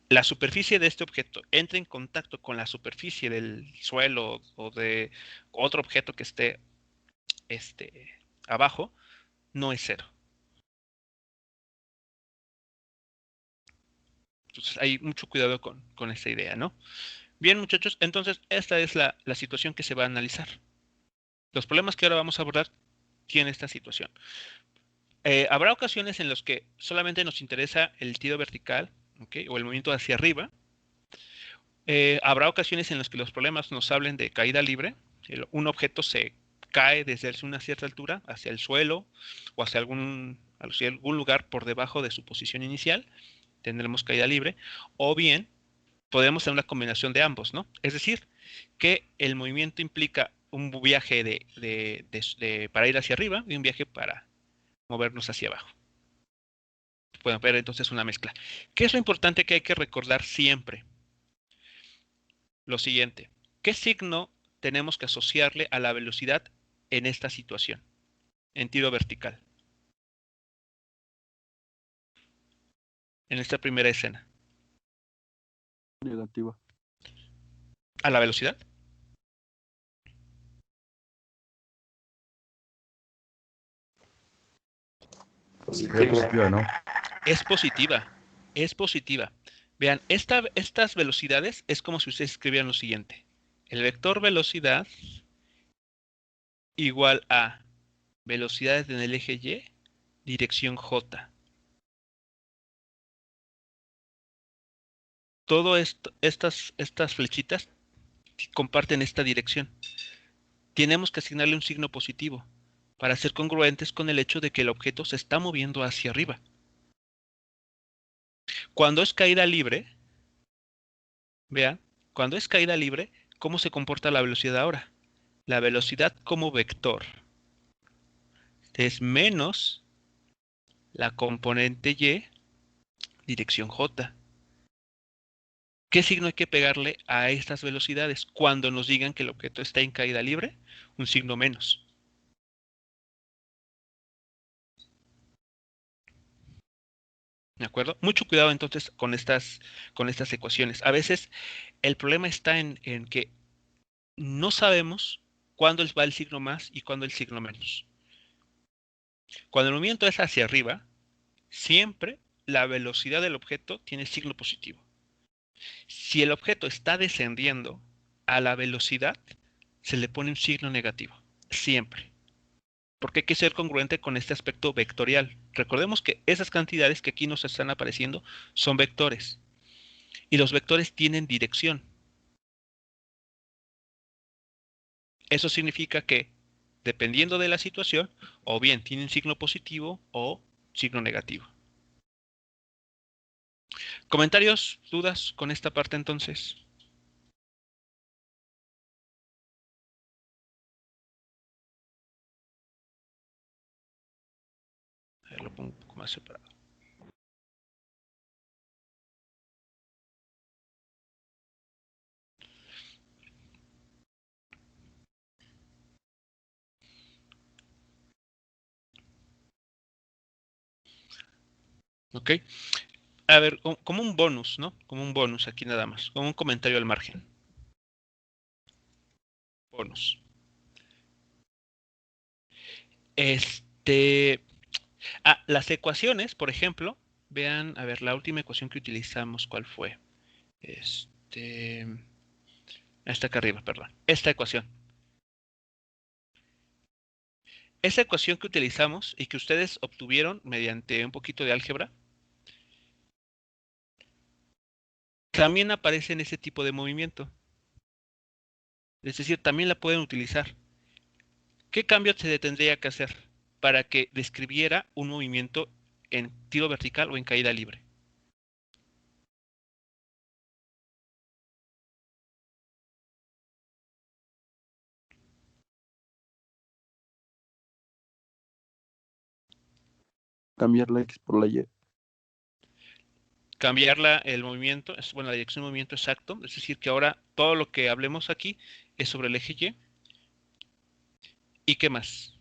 la superficie de este objeto entra en contacto con la superficie del suelo o de otro objeto que esté abajo, no es 0. Entonces hay mucho cuidado con esta idea, ¿no? Bien, muchachos, entonces esta es la situación que se va a analizar. Los problemas que ahora vamos a abordar tienen esta situación. Habrá ocasiones en las que solamente nos interesa el tiro vertical, ¿okay? O el movimiento hacia arriba. Habrá ocasiones en las que los problemas nos hablen de caída libre. Un objeto se cae desde una cierta altura hacia el suelo o hacia algún lugar por debajo de su posición inicial. Tendremos caída libre. O bien podemos tener una combinación de ambos, ¿no? Es decir, que el movimiento implica un viaje para ir hacia arriba y un viaje para movernos hacia abajo. Pueden ver entonces una mezcla. ¿Qué es lo importante que hay que recordar siempre? Lo siguiente, ¿qué signo tenemos que asociarle a la velocidad en esta situación, en tiro vertical? En esta primera escena. Negativa. ¿A la velocidad? Positiva, ¿no? Es positiva, es positiva. Vean, estas velocidades es como si ustedes escribieran lo siguiente. El vector velocidad igual a velocidades en el eje Y, dirección J. Todo esto, estas flechitas comparten esta dirección. Tenemos que asignarle un signo positivo para ser congruentes con el hecho de que el objeto se está moviendo hacia arriba. Cuando es caída libre, vean, cuando es caída libre, ¿cómo se comporta la velocidad ahora? La velocidad como vector es menos la componente Y, dirección J. ¿Qué signo hay que pegarle a estas velocidades cuando nos digan que el objeto está en caída libre? Un signo menos. ¿De acuerdo? Mucho cuidado entonces con estas ecuaciones. A veces el problema está en que no sabemos cuándo va el signo más y cuándo el signo menos. Cuando el movimiento es hacia arriba, siempre la velocidad del objeto tiene signo positivo. Si el objeto está descendiendo a la velocidad, se le pone un signo negativo, siempre. Porque hay que ser congruente con este aspecto vectorial. Recordemos que esas cantidades que aquí nos están apareciendo son vectores. Y los vectores tienen dirección. Eso significa que, dependiendo de la situación, o bien tienen signo positivo o signo negativo. ¿Comentarios, dudas con esta parte entonces? A ver, lo pongo un poco más separado. ¿Ok? A ver, como un bonus, ¿no? Como un bonus aquí nada más, como un comentario al margen. Bonus. Las ecuaciones, por ejemplo, vean, a ver, la última ecuación que utilizamos, ¿cuál fue? Esta acá arriba, perdón. Esta ecuación. Esa ecuación que utilizamos y que ustedes obtuvieron mediante un poquito de álgebra, también aparece en ese tipo de movimiento. Es decir, también la pueden utilizar. ¿Qué cambio se tendría que hacer para que describiera un movimiento en tiro vertical o en caída libre? Cambiar la X por la Y. Cambiarla el movimiento, bueno, la dirección de movimiento exacto, es decir, que ahora todo lo que hablemos aquí es sobre el eje Y. ¿Y qué más?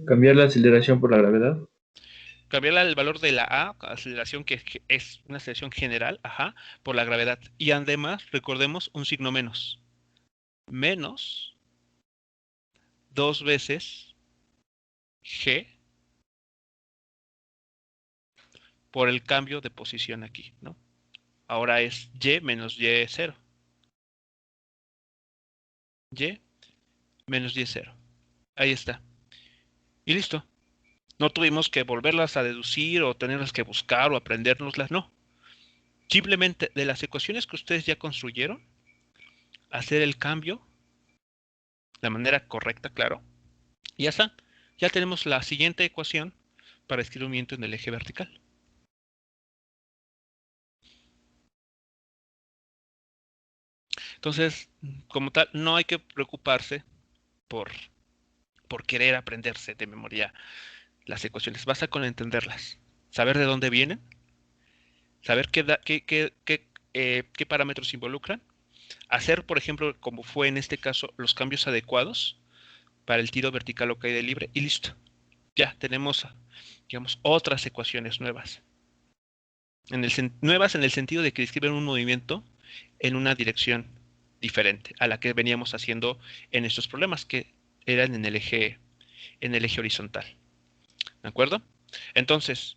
Cambiar la aceleración por la gravedad. Cambiar el valor de la A, aceleración que es una aceleración general, ajá, por la gravedad. Y además, recordemos un signo menos. Menos 2 veces G por el cambio de posición aquí, ¿no? Ahora es Y menos Y0. Y menos Y0. Ahí está. Y listo. No tuvimos que volverlas a deducir o tenerlas que buscar o aprendérnoslas, no. Simplemente de las ecuaciones que ustedes ya construyeron, hacer el cambio de manera correcta, claro. Y ya está. Ya tenemos la siguiente ecuación para escribir un movimiento en el eje vertical. Entonces, como tal, no hay que preocuparse por, por querer aprenderse de memoria las ecuaciones. Basta con entenderlas. Saber de dónde vienen, saber qué parámetros involucran, hacer, por ejemplo, como fue en este caso, los cambios adecuados para el tiro vertical o caída libre y listo. Ya tenemos, digamos, otras ecuaciones nuevas. Nuevas en el sentido de que describen un movimiento en una dirección diferente a la que veníamos haciendo en estos problemas que eran en el eje horizontal. ¿De acuerdo? Entonces,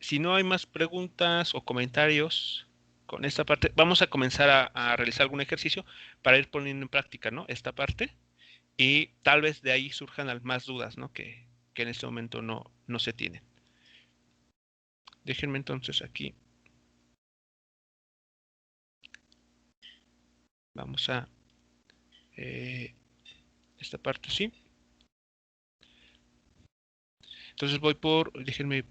si no hay más preguntas o comentarios con esta parte, vamos a comenzar a realizar algún ejercicio para ir poniendo en práctica, ¿no? Esta parte y tal vez de ahí surjan más dudas, ¿no? Que en este momento no se tienen. Déjenme entonces aquí. Vamos a esta parte, sí. Entonces voy por, déjenme,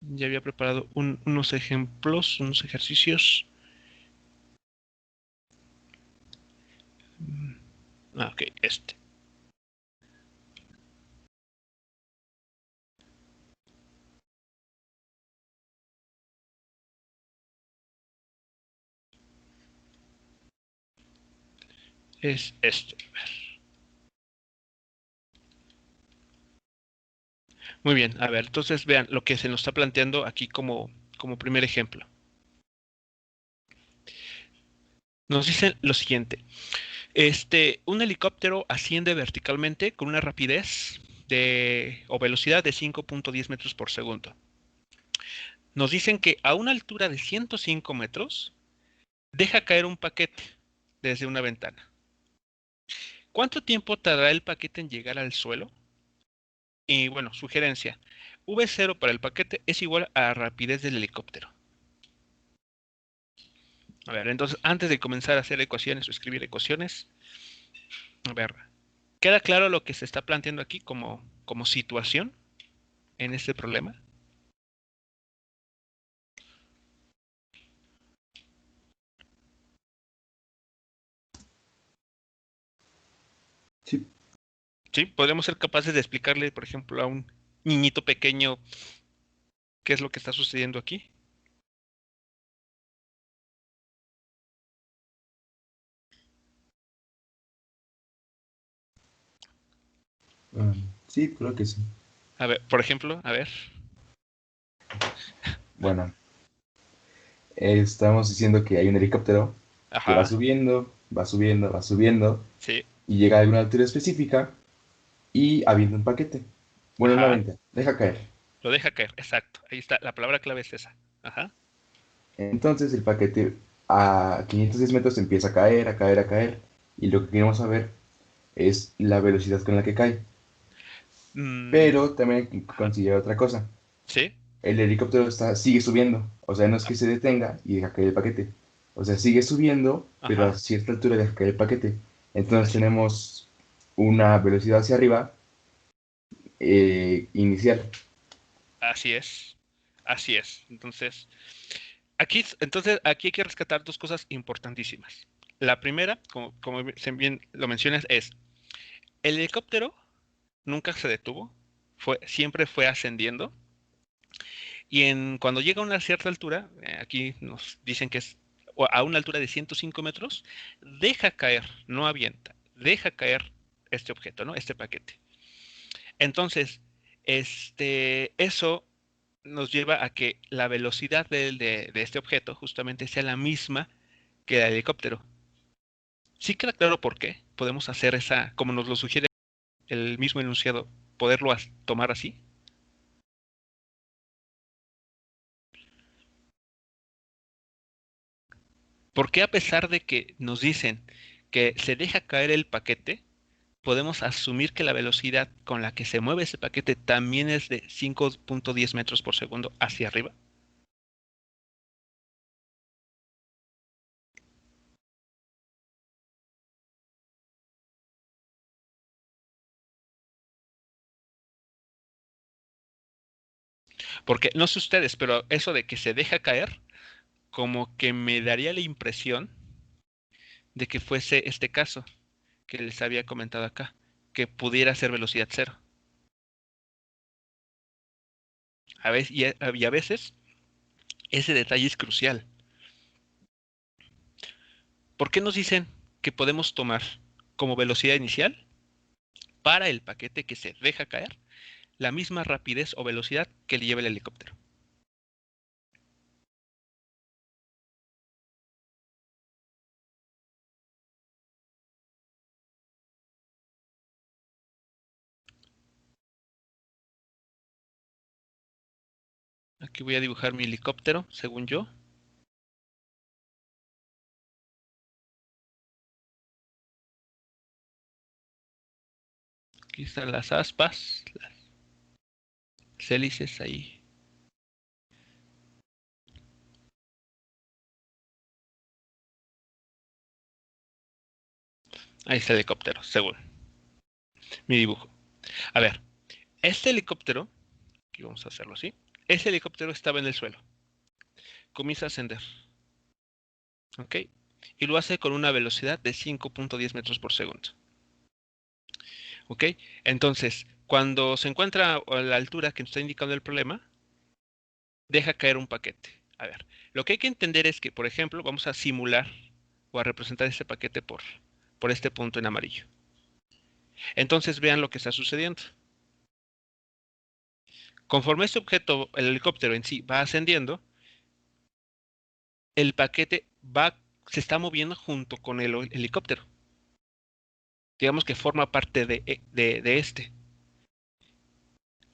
ya había preparado unos ejemplos, unos ejercicios. Ok, es este. Muy bien, a ver, entonces vean lo que se nos está planteando aquí como primer ejemplo. Nos dicen lo siguiente. Un helicóptero asciende verticalmente con una rapidez o velocidad de 5.10 metros por segundo. Nos dicen que a una altura de 105 metros deja caer un paquete desde una ventana. ¿Cuánto tiempo tardará el paquete en llegar al suelo? Y bueno, sugerencia. V0 para el paquete es igual a la rapidez del helicóptero. A ver, entonces, antes de comenzar a hacer ecuaciones o escribir ecuaciones, a ver, ¿queda claro lo que se está planteando aquí como situación en este problema? Sí. ¿Sí? Podríamos ser capaces de explicarle, por ejemplo, a un niñito pequeño qué es lo que está sucediendo aquí. Sí, creo que sí. A ver, por ejemplo, a ver. Bueno, estamos diciendo que hay un helicóptero que va Ajá, subiendo, va subiendo, va subiendo sí, y llega a una altura específica y avienta un paquete. Bueno, no ajá. avienta, deja caer. Lo deja caer, exacto. Ahí está, la palabra clave es esa. Ajá. Entonces el paquete a 510 metros empieza a caer, a caer, a caer. Y lo que queremos saber es la velocidad con la que cae. Mm, Pero también hay que ajá. considerar otra cosa. Sí, El helicóptero sigue subiendo. O sea, no es que se detenga y deja caer el paquete. O sea, sigue subiendo, pero a ajá. cierta altura deja caer el paquete. Entonces Así, tenemos una velocidad hacia arriba inicial. así es. Así es. Entonces, aquí hay que rescatar dos cosas importantísimas. La primera, como bien lo mencionas, es el helicóptero nunca se detuvo, siempre fue ascendiendo. Y cuando llega a una cierta altura, aquí nos dicen que es a una altura de 105 metros, deja caer, no avienta, deja caer este objeto, ¿no? Este paquete. Entonces, eso nos lleva a que la velocidad de este objeto justamente sea la misma que la del helicóptero. Sí queda claro por qué. Podemos hacer como nos lo sugiere el mismo enunciado, poderlo tomar así. ¿Por qué a pesar de que nos dicen que se deja caer el paquete, podemos asumir que la velocidad con la que se mueve ese paquete también es de 5.10 metros por segundo hacia arriba? Porque no sé ustedes, pero eso de que se deja caer, como que me daría la impresión de que fuese este caso que les había comentado acá, que pudiera ser velocidad cero. Y a veces ese detalle es crucial. ¿Por qué nos dicen que podemos tomar como velocidad inicial para el paquete que se deja caer la misma rapidez o velocidad que le lleva el helicóptero? Aquí voy a dibujar mi helicóptero, según yo. Aquí están las aspas, las hélices ahí. Ahí está el helicóptero, según mi dibujo. A ver, este helicóptero, aquí vamos a hacerlo así. Ese helicóptero estaba en el suelo. Comienza a ascender, ¿ok? Y lo hace con una velocidad de 5.10 metros por segundo, ¿ok? Entonces, cuando se encuentra a la altura que nos está indicando el problema, deja caer un paquete. A ver, lo que hay que entender es que, por ejemplo, vamos a simular o a representar este paquete por este punto en amarillo. Entonces vean lo que está sucediendo. Conforme este objeto, el helicóptero en sí, va ascendiendo, el paquete se está moviendo junto con el helicóptero. digamos que forma parte de este.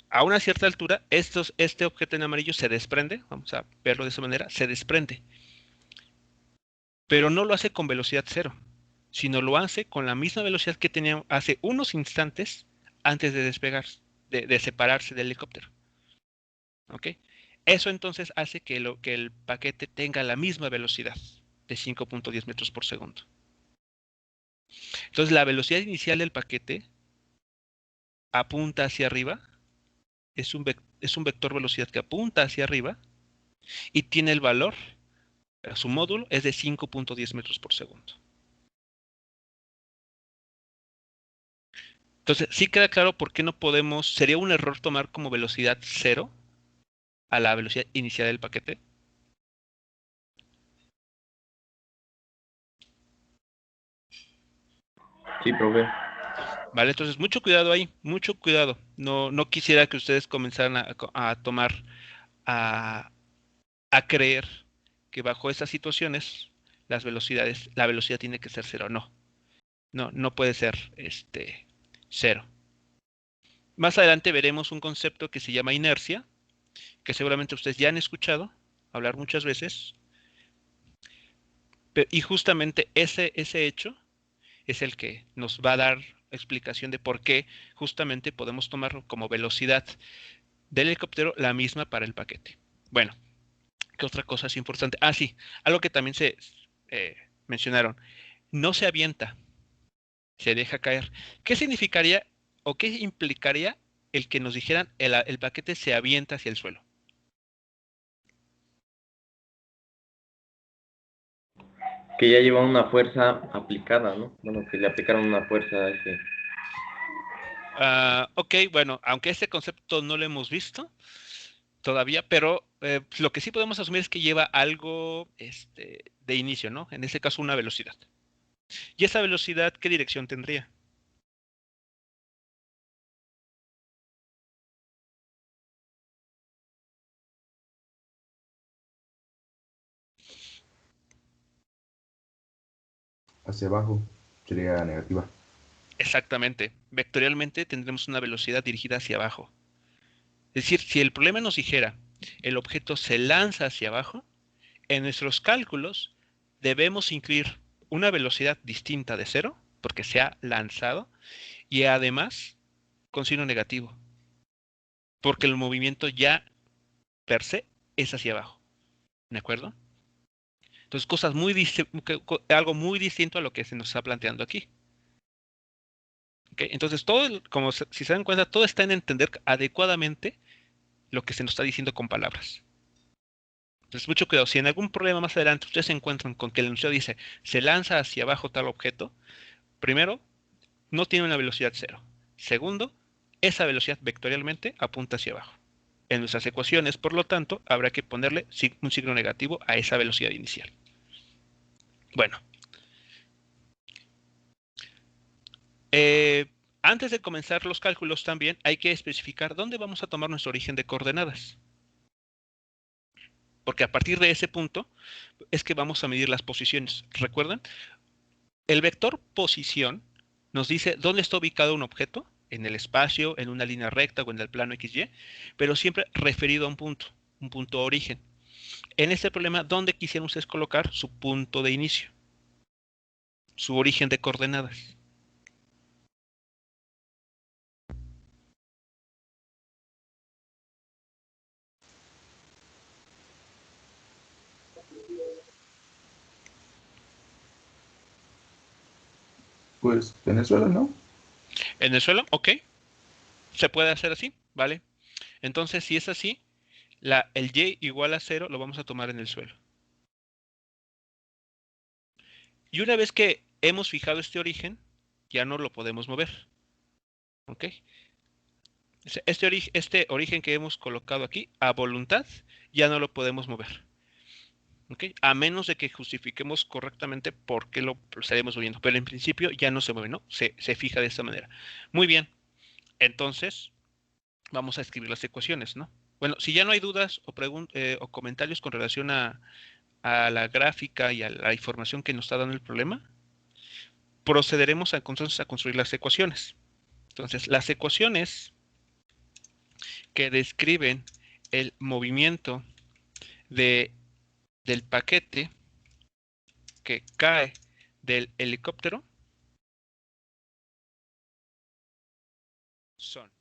A una cierta altura, este objeto en amarillo se desprende, vamos a verlo de esa manera, se desprende. Pero no lo hace con velocidad cero, sino lo hace con la misma velocidad que tenía hace unos instantes antes de despegar, de separarse del helicóptero. ¿Ok? Eso entonces hace que el paquete tenga la misma velocidad de 5.10 metros por segundo. Entonces la velocidad inicial del paquete apunta hacia arriba, es un vector velocidad que apunta hacia arriba y tiene el valor, su módulo es de 5.10 metros por segundo. Entonces, sí queda claro por qué no podemos, sería un error tomar como velocidad cero a la velocidad inicial del paquete. Sí, profe. Vale, entonces mucho cuidado ahí, mucho cuidado. No quisiera que ustedes comenzaran a tomar, a creer que bajo esas situaciones la velocidad tiene que ser cero. No puede ser cero. Más adelante veremos un concepto que se llama inercia, que seguramente ustedes ya han escuchado hablar muchas veces, y justamente ese hecho es el que nos va a dar explicación de por qué justamente podemos tomar como velocidad del helicóptero la misma para el paquete. Bueno, ¿qué otra cosa es importante? Ah, sí, algo que también se mencionaron. No se avienta, se deja caer. ¿Qué significaría o qué implicaría el que nos dijeran el paquete se avienta hacia el suelo? Que ya lleva una fuerza aplicada, ¿no? Bueno, que le aplicaron una fuerza a ese. Ok, bueno, aunque este concepto no lo hemos visto todavía, pero lo que sí podemos asumir es que lleva algo de inicio, ¿no? En este caso, una velocidad. ¿Y esa velocidad qué dirección tendría? Hacia abajo sería negativa. Exactamente. Vectorialmente tendremos una velocidad dirigida hacia abajo. Es decir, si el problema nos dijera el objeto se lanza hacia abajo, en nuestros cálculos debemos incluir una velocidad distinta de cero, porque se ha lanzado, y además con signo negativo, porque el movimiento ya per se es hacia abajo. ¿De acuerdo? Entonces, algo muy distinto a lo que se nos está planteando aquí. ¿Okay? Entonces, si se dan cuenta, todo está en entender adecuadamente lo que se nos está diciendo con palabras. Entonces, mucho cuidado. Si en algún problema más adelante ustedes se encuentran con que el enunciado dice se lanza hacia abajo tal objeto, primero, no tiene una velocidad cero. Segundo, esa velocidad vectorialmente apunta hacia abajo. En nuestras ecuaciones, por lo tanto, habrá que ponerle un signo negativo a esa velocidad inicial. Bueno, antes de comenzar los cálculos también hay que especificar dónde vamos a tomar nuestro origen de coordenadas. Porque a partir de ese punto es que vamos a medir las posiciones. ¿Recuerdan? El vector posición nos dice dónde está ubicado un objeto, en el espacio, en una línea recta o en el plano XY, pero siempre referido a un punto origen. En este problema, ¿dónde quisieran ustedes colocar su punto de inicio? Su origen de coordenadas. Pues Venezuela, ¿no? ¿En el suelo? Ok. Se puede hacer así, ¿vale? Entonces, si es así, el y igual a 0 lo vamos a tomar en el suelo. Y una vez que hemos fijado este origen, ya no lo podemos mover. ¿Ok? Este origen que hemos colocado aquí, a voluntad, ya no lo podemos mover. ¿Ok? A menos de que justifiquemos correctamente por qué lo estaremos moviendo. Pero en principio ya no se mueve, ¿no? Se fija de esta manera. Muy bien. Entonces, vamos a escribir las ecuaciones, ¿no? Bueno, si ya no hay dudas o comentarios con relación a la gráfica y a la información que nos está dando el problema, procederemos entonces a construir las ecuaciones. Entonces, las ecuaciones que describen el movimiento del paquete que cae del helicóptero son.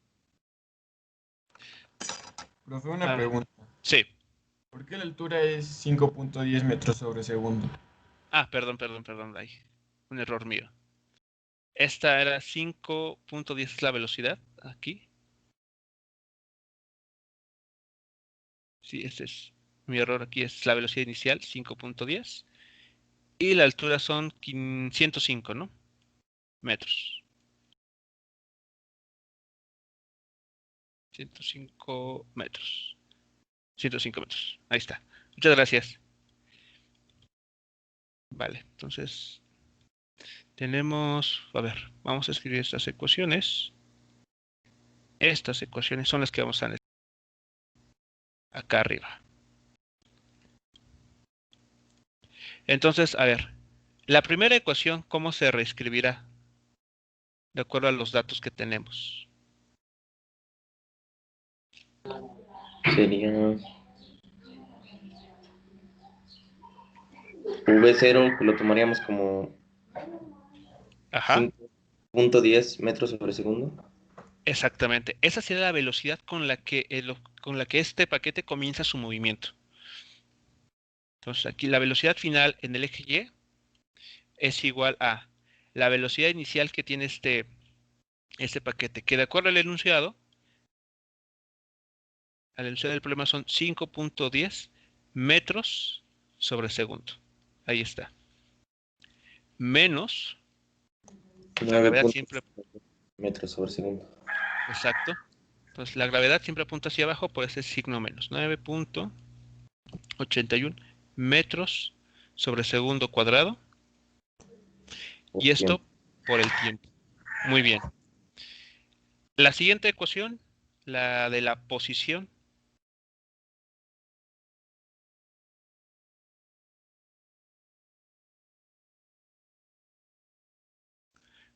Profe, una pregunta. Sí. ¿Por qué la altura es 5.10 metros sobre segundo? Perdón. Ahí. Un error mío. Esta era 5.10 es la velocidad. Aquí. Sí, este es mi error aquí. Es la velocidad inicial, 5.10. Y la altura son 105, ¿no? Metros. 105 metros. 105 metros. Ahí está. Muchas gracias. Vale, entonces tenemos, a ver, vamos a escribir estas ecuaciones. Estas ecuaciones son las que vamos a necesitar acá arriba. Entonces, a ver, la primera ecuación, ¿cómo se reescribirá? De acuerdo a los datos que tenemos. Sería V0, que lo tomaríamos como Ajá, 5.10 metros sobre segundo. exactamente. Esa sería la velocidad con la que este paquete comienza su movimiento. Entonces, aquí la velocidad final en el eje Y es igual a la velocidad inicial que tiene este paquete, que de acuerdo al enunciado del problema son 5.10 metros sobre segundo. Ahí está. Menos, la gravedad siempre, metros sobre segundo. exacto. Entonces la gravedad siempre apunta hacia abajo por ese signo menos. 9.81 metros sobre segundo cuadrado. Y esto por el tiempo. Muy bien. La siguiente ecuación, la de la posición.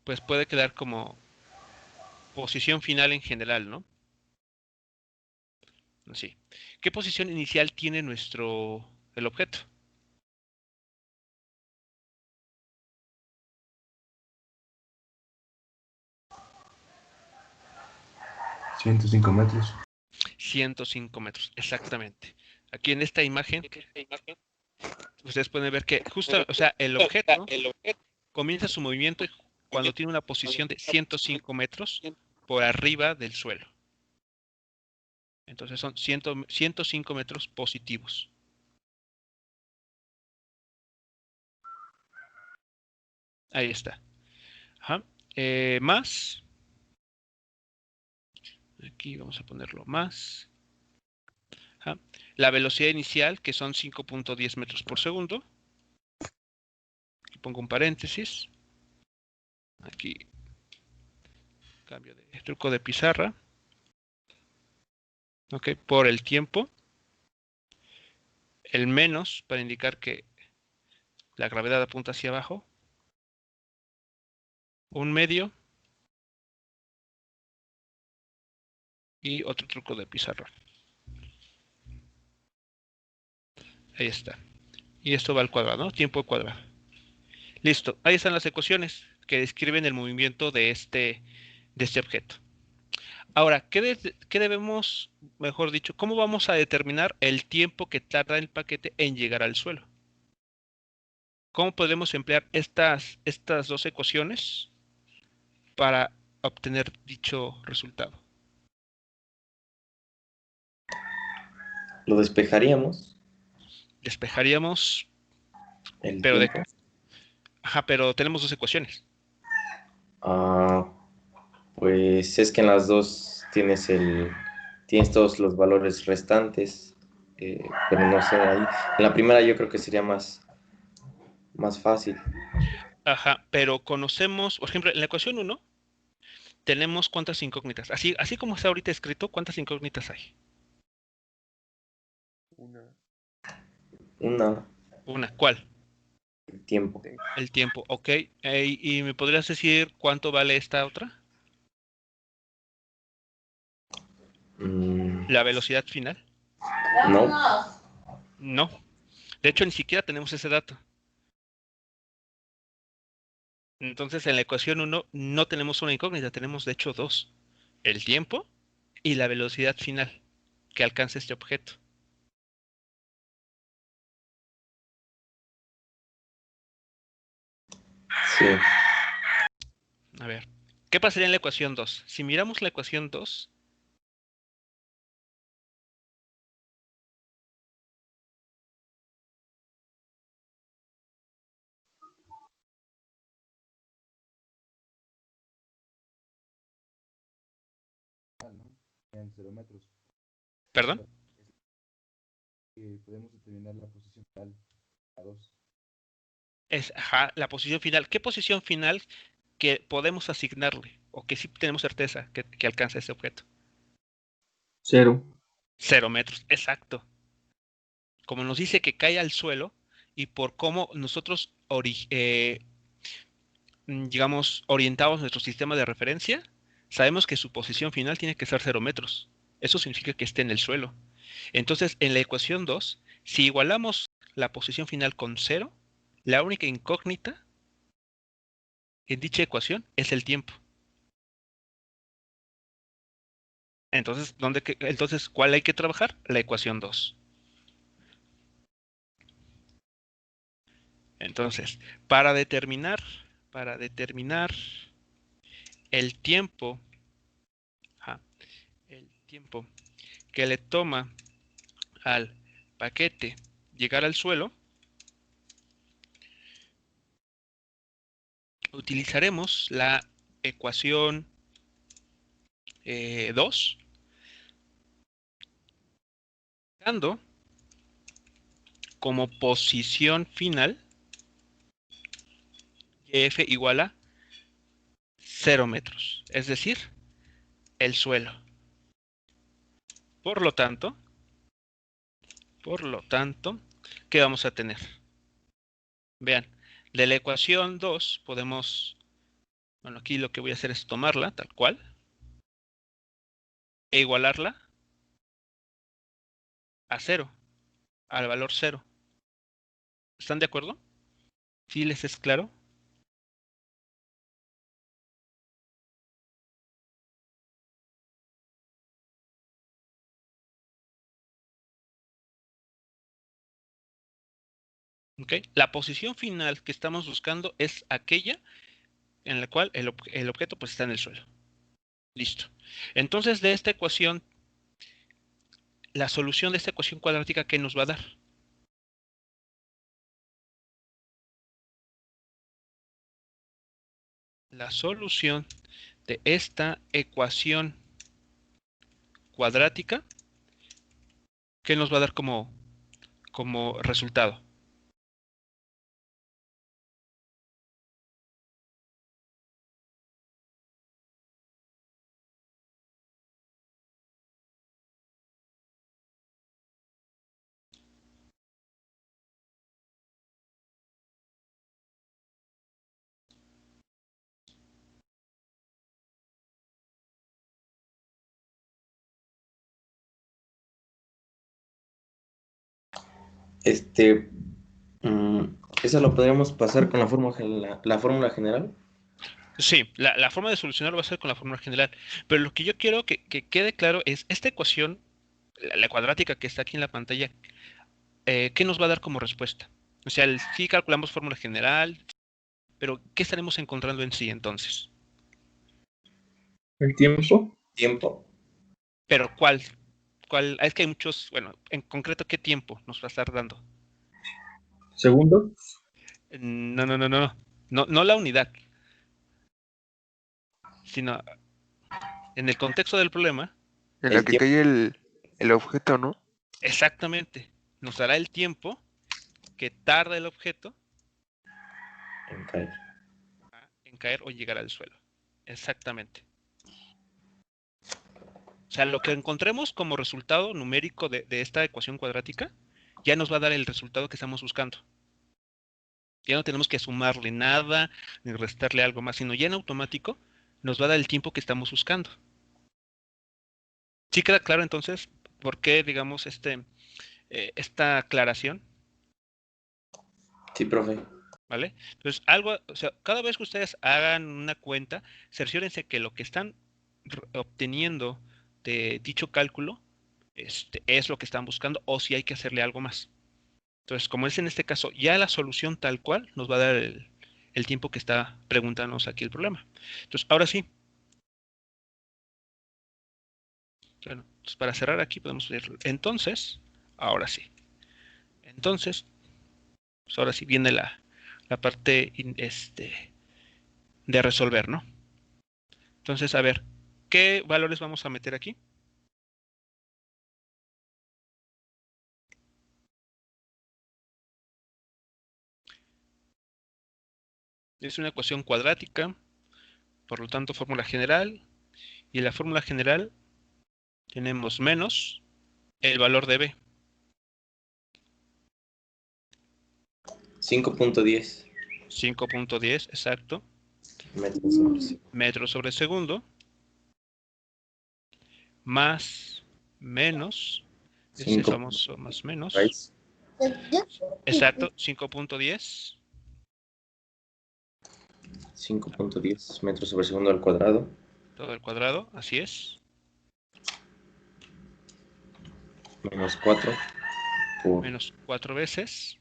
Pues puede quedar como posición final en general, ¿no? Así. ¿Qué posición inicial tiene el objeto? ¿105 metros? 105 metros, exactamente. Aquí en esta imagen, ustedes pueden ver que justo, o sea, el objeto comienza su movimiento cuando tiene una posición de 105 metros por arriba del suelo. Entonces son 105 metros positivos. Ahí está. Ajá. Más. Aquí vamos a ponerlo más. Ajá. La velocidad inicial, que son 5.10 metros por segundo. Aquí pongo un paréntesis. Aquí cambio de truco de pizarra. Ok, por el tiempo. El menos para indicar que la gravedad apunta hacia abajo. Un medio. Y otro truco de pizarra. Ahí está. Y esto va al cuadrado, ¿no? Tiempo al cuadrado. Listo. Ahí están las ecuaciones que describen el movimiento de este objeto. Ahora, ¿qué debemos, mejor dicho, cómo vamos a determinar el tiempo que tarda el paquete en llegar al suelo? ¿Cómo podemos emplear estas dos ecuaciones para obtener dicho resultado? Lo despejaríamos. Despejaríamos, El pero tiempo. pero tenemos dos ecuaciones. Pues es que en las dos tienes todos los valores restantes, pero no sé, ahí. En la primera yo creo que sería más fácil. Ajá, pero conocemos, por ejemplo, en la ecuación 1 tenemos cuántas incógnitas. Así como está ahorita escrito, ¿cuántas incógnitas hay? Una. Una. ¿Cuál? El tiempo. El tiempo, ok. ¿Y me podrías decir cuánto vale esta otra? Mm, La velocidad final. no. No. De hecho, ni siquiera tenemos ese dato. Entonces, en la ecuación 1 no tenemos una incógnita, tenemos de hecho dos. El tiempo y la velocidad final que alcanza este objeto. Sí. A ver, ¿qué pasaría en la ecuación 2? Si miramos la ecuación 2, En 0 metros. perdón, Podemos determinar la posición final a 2. es la posición final. ¿Qué posición final que podemos asignarle o que sí tenemos certeza que alcanza ese objeto? 0. 0 metros, exacto. Como nos dice que cae al suelo y por cómo nosotros digamos, orientamos nuestro sistema de referencia, sabemos que su posición final tiene que ser 0 metros. Eso significa que esté en el suelo. Entonces, en la ecuación 2, si igualamos la posición final con 0, la única incógnita en dicha ecuación es el tiempo. Entonces, ¿cuál hay que trabajar? La ecuación 2. Entonces, para determinar el tiempo, el tiempo que le toma al paquete llegar al suelo, utilizaremos la ecuación 2, dando como posición final F igual a 0 metros, es decir, el suelo. Por lo tanto, ¿qué vamos a tener? Vean, de la ecuación 2 podemos, bueno, aquí lo que voy a hacer es tomarla tal cual e igualarla a 0, al valor 0. ¿Están de acuerdo? ¿Sí les es claro? ¿Okay? La posición final que estamos buscando es aquella en la cual el objeto pues está en el suelo. Listo. Entonces, de esta ecuación, la solución de esta ecuación cuadrática, ¿qué nos va a dar? La solución de esta ecuación cuadrática, ¿qué nos va a dar como resultado? Este, mm, eso lo podríamos pasar con la fórmula general. Sí, la forma de solucionarlo va a ser con la fórmula general, pero lo que yo quiero que quede claro es esta ecuación, la cuadrática que está aquí en la pantalla, ¿qué nos va a dar como respuesta? O sea, sí calculamos fórmula general, pero ¿qué estaremos encontrando en sí entonces? El tiempo. Tiempo. Pero ¿cuál? Es que hay muchos, bueno, en concreto, ¿qué tiempo nos va a estar dando? Segundo. No, no, no, no, no, no la unidad, sino en el contexto del problema, En la El que tiempo cae el objeto, ¿no? exactamente, nos dará el tiempo que tarda el objeto en caer. en caer o llegar al suelo. Exactamente. O sea, lo que encontremos como resultado numérico de esta ecuación cuadrática ya nos va a dar el resultado que estamos buscando. Ya no tenemos que sumarle nada, ni restarle algo más, sino ya en automático nos va a dar el tiempo que estamos buscando. ¿Sí queda claro entonces por qué, digamos, esta aclaración? Sí, profe. ¿Vale? Entonces, o sea, cada vez que ustedes hagan una cuenta, cerciórense que lo que están obteniendo de dicho cálculo es lo que están buscando o si hay que hacerle algo más. Entonces, como es en este caso, ya la solución tal cual nos va a dar el tiempo que está preguntándonos aquí el problema. Entonces, ahora sí. Bueno, pues para cerrar aquí podemos ver. Entonces, ahora sí. Entonces, pues ahora sí viene la parte de resolver, ¿no? Entonces, a ver, ¿qué valores vamos a meter aquí? Es una ecuación cuadrática, por lo tanto, fórmula general. Y en la fórmula general tenemos menos el valor de B. 5.10 5.10, exacto. metros sobre segundo. Metros sobre segundo. Más, menos. Ese 5 famoso más menos. raíz. Exacto, 5.10. 5.10 metros sobre segundo al cuadrado. Todo el cuadrado, así es. Menos 4 por Menos 4 veces.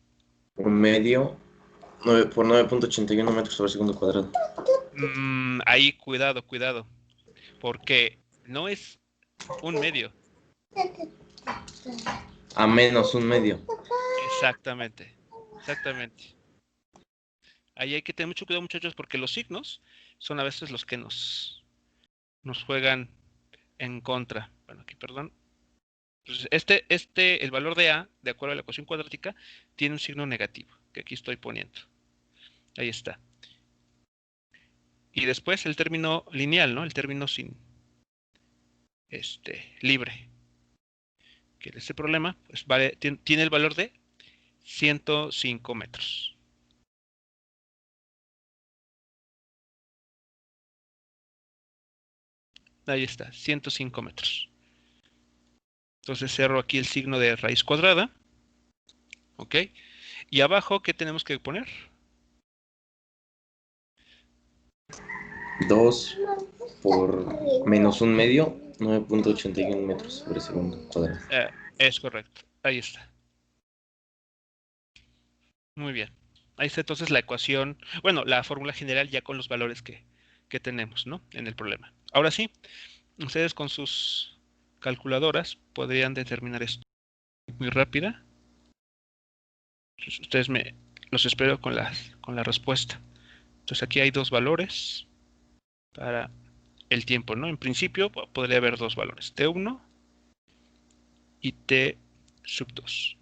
un medio. 9 por 9.81 metros sobre segundo cuadrado. Ahí, cuidado, cuidado. Porque no es un medio. A menos un medio. Exactamente. Exactamente. Ahí hay que tener mucho cuidado, muchachos, porque los signos son a veces los que nos juegan en contra. Bueno, aquí, perdón. Entonces, el valor de A, de acuerdo a la ecuación cuadrática, tiene un signo negativo, que aquí estoy poniendo. Ahí está. Y después el término lineal, ¿no? El término sin, libre. Que ese problema, pues tiene el valor de 105 metros. Ahí está, 105 metros. Entonces cerro aquí el signo de raíz cuadrada. ¿Ok? Y abajo, ¿qué tenemos que poner? 2 por menos un medio. 9.81 metros sobre segundo cuadrado. Es correcto. Ahí está. Muy bien. Ahí está entonces la ecuación, bueno, la fórmula general ya con los valores que tenemos, ¿no? En el problema. Ahora sí, ustedes con sus calculadoras podrían determinar esto muy rápida. Entonces, los espero con la respuesta. Entonces aquí hay dos valores para el tiempo, ¿no? En principio podría haber dos valores, T1 y T sub 2.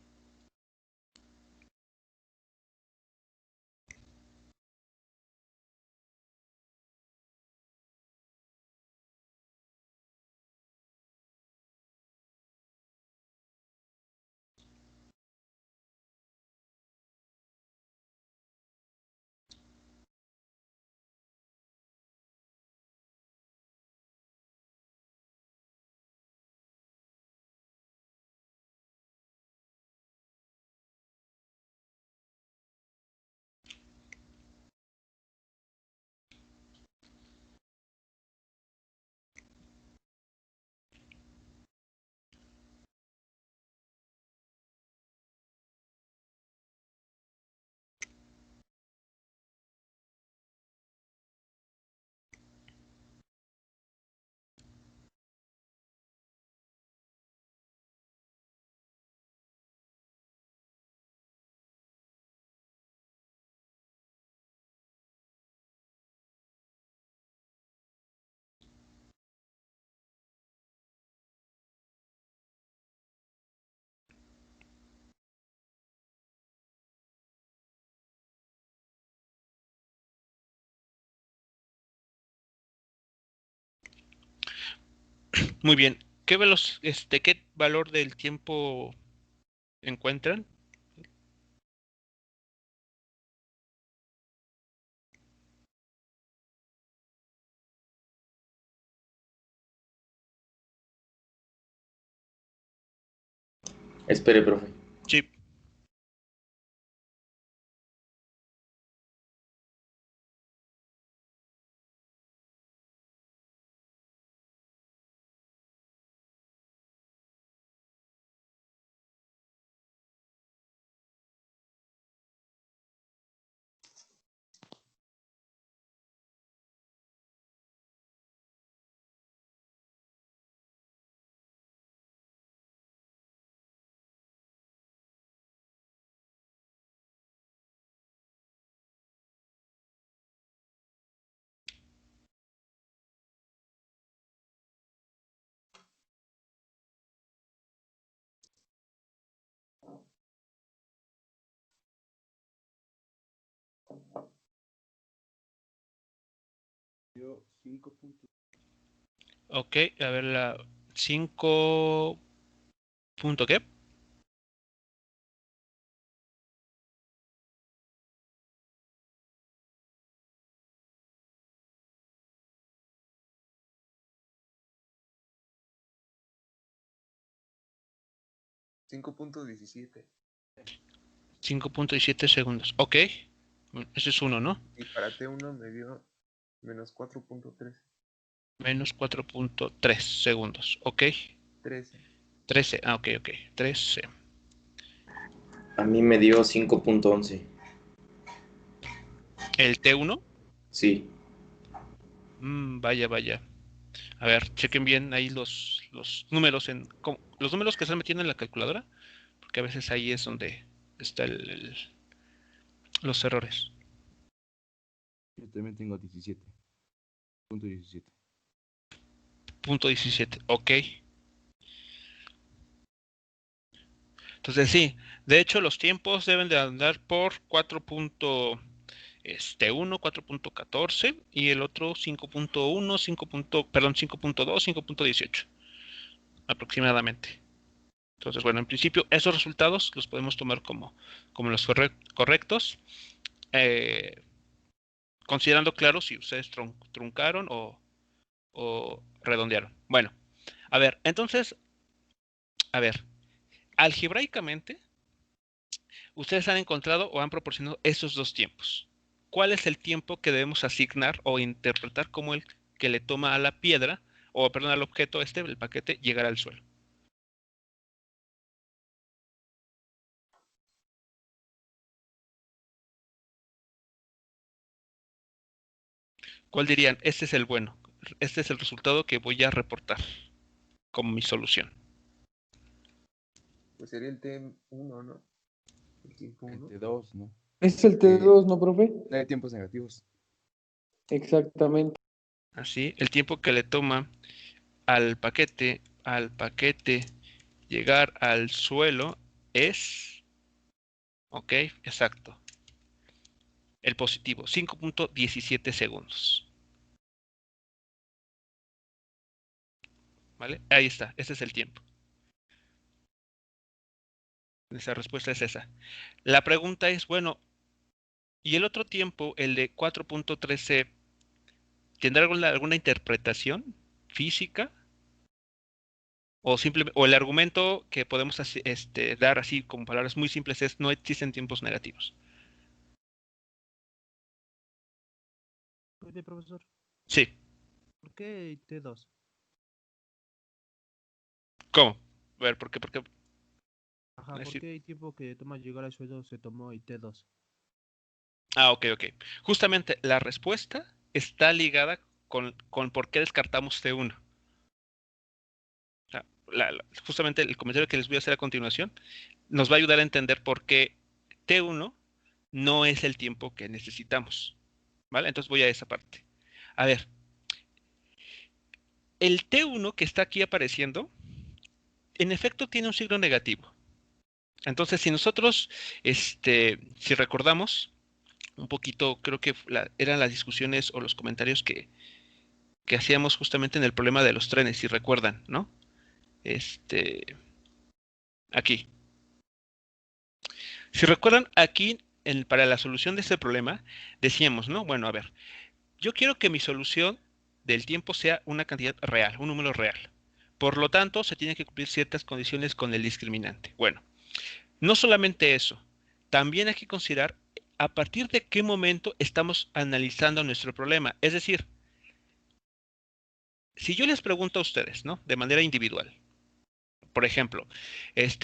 Muy bien. ¿Qué valor del tiempo encuentran? Espere, profe. Sí. Dio 5 puntos. Ok, a ver, la 5 punto qué. $5.17. 5.17 segundos. Ok. Ese es uno, ¿no? Y para T1 me dio menos 4.13. Menos 4.3 segundos. Ok. 13. 13. Ah, ok, ok. 13. A mí me dio 5.11. ¿El T1? Sí. Vaya, vaya. A ver, chequen bien ahí los números los números que están metiendo en la calculadora, porque a veces ahí es donde está los errores. Yo también tengo 17.17. Punto 17. Ok. Entonces sí, de hecho los tiempos deben de andar por 4.1, 4.14 y el otro 5.1, 5.2, 5.18 aproximadamente. Entonces, bueno, en principio esos resultados los podemos tomar como los correctos, eh, considerando claro si ustedes truncaron o redondearon. Bueno, a ver, entonces, a ver, algebraicamente, ustedes han encontrado o han proporcionado esos dos tiempos. ¿Cuál es el tiempo que debemos asignar o interpretar como el que le toma a la piedra, o perdón, al objeto el paquete, llegar al suelo? ¿Cuál dirían? Este es el bueno. Este es el resultado que voy a reportar como mi solución. Pues sería el T1, ¿no? El tiempo 1. El T2, ¿no? Es el T2, ¿no, profe? No hay tiempos negativos. Exactamente. Así, el tiempo que le toma al paquete llegar al suelo es, ok, exacto, el positivo, 5.17 segundos. ¿Vale? Ahí está, ese es el tiempo. Esa respuesta es esa. La pregunta es, bueno, ¿y el otro tiempo, el de 4.13, tendrá alguna interpretación física? O el argumento que podemos dar así con palabras muy simples es no existen tiempos negativos. Oye, profesor, Sí. ¿por qué T2? ¿Cómo? A ver, ¿por qué? Ajá, Es ¿por decir, qué el tiempo que toma llegar al suelo se tomó y T2? ok, ok. Justamente la respuesta está ligada con por qué descartamos T1. O sea, justamente el comentario que les voy a hacer a continuación nos va a ayudar a entender por qué T1 no es el tiempo que necesitamos. ¿Vale? Entonces voy a esa parte. A ver, el T1 que está aquí apareciendo, en efecto tiene un signo negativo. Entonces, si nosotros, si recordamos un poquito, creo que eran las discusiones o los comentarios que hacíamos justamente en el problema de los trenes, si recuerdan, ¿no? Aquí. Si recuerdan, aquí, para la solución de este problema, decíamos, ¿no? Bueno, a ver, yo quiero que mi solución del tiempo sea una cantidad real, un número real. Por lo tanto, se tienen que cumplir ciertas condiciones con el discriminante. Bueno, no solamente eso, también hay que considerar a partir de qué momento estamos analizando nuestro problema. Es decir, si yo les pregunto a ustedes, ¿no? De manera individual, por ejemplo,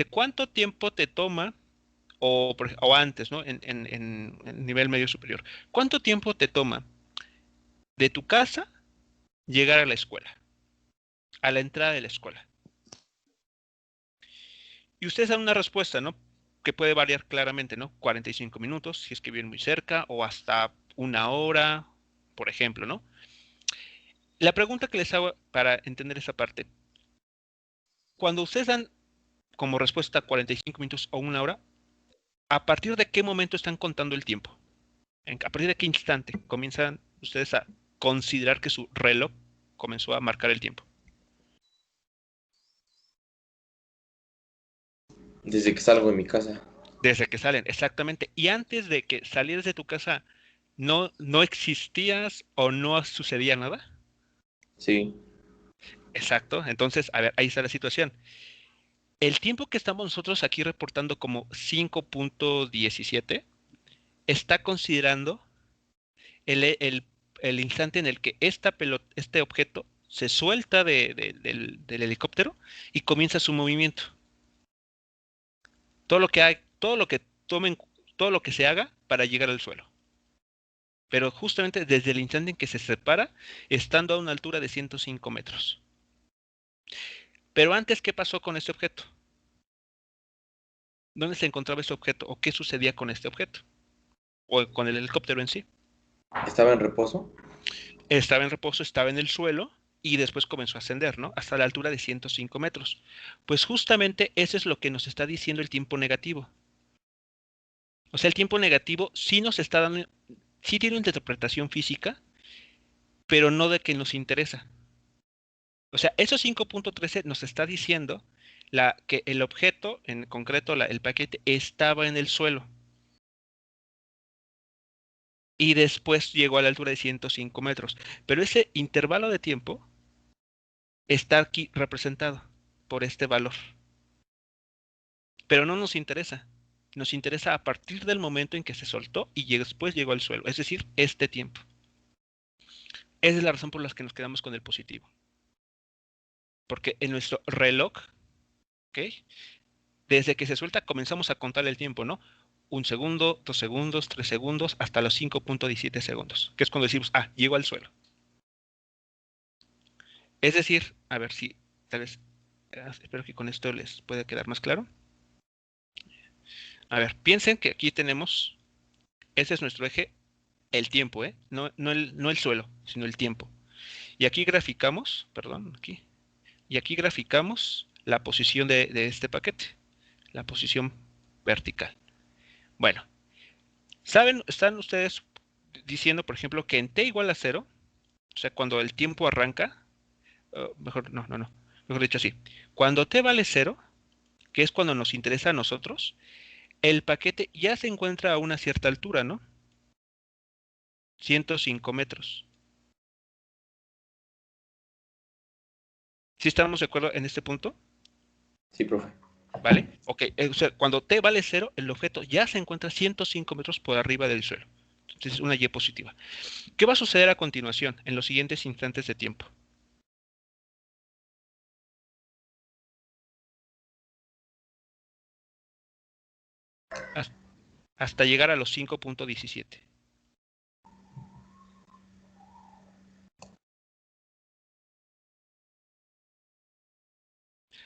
¿cuánto tiempo te toma, o antes, ¿no? En nivel medio superior, ¿cuánto tiempo te toma de tu casa llegar a la escuela, a la entrada de la escuela? Y ustedes dan una respuesta, ¿no? Que puede variar claramente, ¿no? 45 minutos, si es que viven muy cerca, o hasta una hora, por ejemplo, ¿no? La pregunta que les hago para entender esa parte, cuando ustedes dan como respuesta 45 minutos o una hora, ¿a partir de qué momento están contando el tiempo? ¿A partir de qué instante comienzan ustedes a considerar que su reloj comenzó a marcar el tiempo? Desde que salgo de mi casa. Desde que salen, exactamente. Y antes de que salieras de tu casa, ¿no existías o no sucedía nada? Sí, Exacto. Entonces, a ver, ahí está la situación. El tiempo que estamos nosotros aquí reportando como 5.17 está considerando el instante en el que este objeto se suelta del helicóptero y comienza su movimiento. Todo lo que hay, todo lo que se haga para llegar al suelo. Pero justamente desde el instante en que se separa, estando a una altura de 105 metros. Pero antes, ¿qué pasó con este objeto? ¿Dónde se encontraba este objeto? ¿O qué sucedía con este objeto? ¿O con el helicóptero en sí? estaba en reposo. Estaba en reposo, estaba en el suelo y después comenzó a ascender, ¿no? Hasta la altura de 105 metros. Pues justamente eso es lo que nos está diciendo el tiempo negativo. O sea, el tiempo negativo sí nos está dando, sí tiene una interpretación física, pero no de que nos interesa. O sea, eso 5.13 nos está diciendo que el objeto, en concreto el paquete, estaba en el suelo. Y después llegó a la altura de 105 metros. Pero ese intervalo de tiempo está aquí representado por este valor. Pero no nos interesa. Nos interesa a partir del momento en que se soltó y después llegó al suelo. Es decir, este tiempo. Esa es la razón por la que nos quedamos con el positivo. Porque en nuestro reloj, ¿ok? Desde que se suelta comenzamos a contar el tiempo, ¿no? 1 segundo, 2 segundos, 3 segundos, hasta los 5.17 segundos, que es cuando decimos, llegó al suelo. Es decir, a ver si, tal vez, espero que con esto les pueda quedar más claro. A ver, piensen que aquí tenemos, ese es nuestro eje, el tiempo, ¿eh? No el suelo, sino el tiempo. Y aquí graficamos, perdón, aquí, y aquí graficamos la posición de este paquete, la posición vertical. Bueno, están ustedes diciendo, por ejemplo, que en t igual a 0, o sea, cuando el tiempo arranca, mejor dicho así, cuando t vale 0, que es cuando nos interesa a nosotros, el paquete ya se encuentra a una cierta altura, ¿no? 105 metros. ¿Sí estamos de acuerdo en este punto? Sí, profe. ¿Vale? Ok, o sea, cuando t vale 0, el objeto ya se encuentra 105 metros por arriba del suelo. Entonces, una y positiva. ¿Qué va a suceder a continuación en los siguientes instantes de tiempo? Hasta llegar a los 5.17.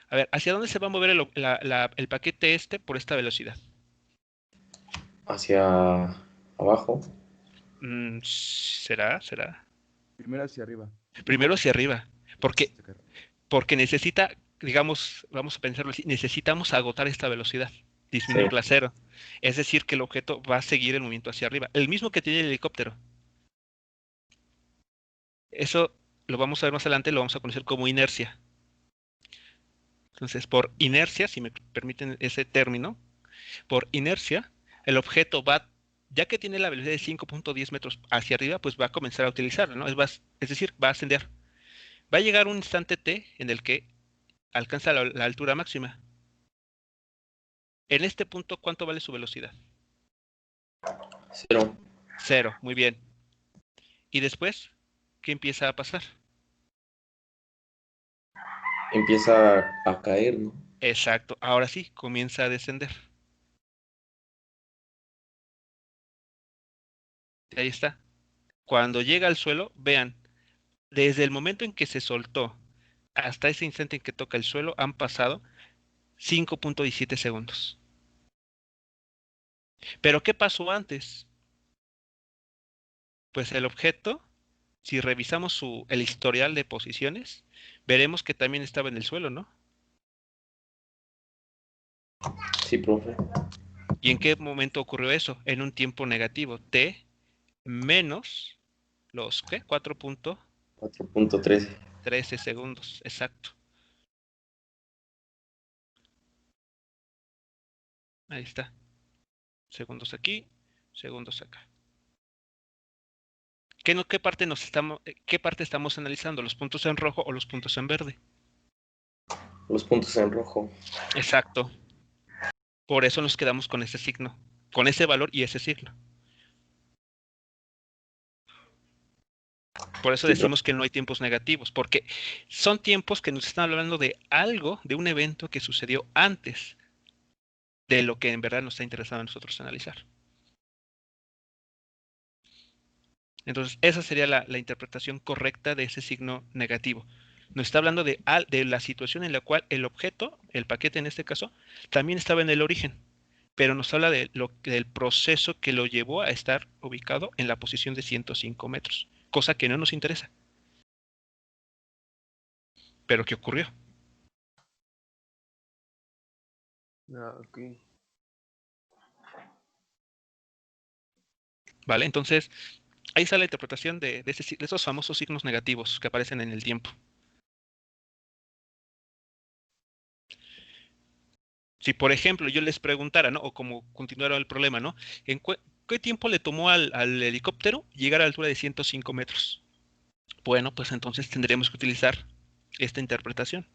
A ver, ¿hacia dónde se va a mover el paquete por esta velocidad? Hacia abajo. ¿Será? Primero hacia arriba. Primero hacia arriba. Porque necesita, digamos, vamos a pensarlo así, necesitamos agotar esta velocidad, disminuirla a 0. Es decir, que el objeto va a seguir el movimiento hacia arriba. El mismo que tiene el helicóptero. Eso lo vamos a ver más adelante, lo vamos a conocer como inercia. Entonces, por inercia, si me permiten ese término, por inercia, el objeto va, ya que tiene la velocidad de 5.10 metros hacia arriba, pues va a comenzar a utilizarlo, ¿no? Es decir, va a ascender. Va a llegar un instante t en el que alcanza la altura máxima. En este punto, ¿cuánto vale su velocidad? 0. 0, muy bien. Y después, ¿qué empieza a pasar? Empieza a caer, ¿no? Exacto, ahora sí, comienza a descender. Ahí está. Cuando llega al suelo, vean, desde el momento en que se soltó hasta ese instante en que toca el suelo, han pasado 5.17 segundos. ¿Pero qué pasó antes? Pues el objeto, si revisamos el historial de posiciones, veremos que también estaba en el suelo, ¿no? Sí, profe. ¿Y en qué momento ocurrió eso? En un tiempo negativo, t menos los, ¿qué? 4.13. 4.13 segundos, exacto. Ahí está. Segundos aquí, segundos acá. ¿Qué parte estamos analizando? ¿Los puntos en rojo o los puntos en verde? Los puntos en rojo. Exacto. Por eso nos quedamos con ese signo, con ese valor y ese signo. Por eso Sí, decimos que no hay tiempos negativos, porque son tiempos que nos están hablando de algo, de un evento que sucedió antes de lo que en verdad nos está interesado a nosotros analizar. Entonces, esa sería la interpretación correcta de ese signo negativo. Nos está hablando de la situación en la cual el objeto, el paquete en este caso, también estaba en el origen, pero nos habla del proceso que lo llevó a estar ubicado en la posición de 105 metros, cosa que no nos interesa, pero que ocurrió. Ok. ¿Vale? Entonces, ahí está la interpretación de esos famosos signos negativos que aparecen en el tiempo. Si, por ejemplo, yo les preguntara, ¿no? O como continuara el problema, ¿no? ¿Qué tiempo le tomó al helicóptero llegar a la altura de 105 metros? Bueno, pues entonces tendremos que utilizar esta interpretación.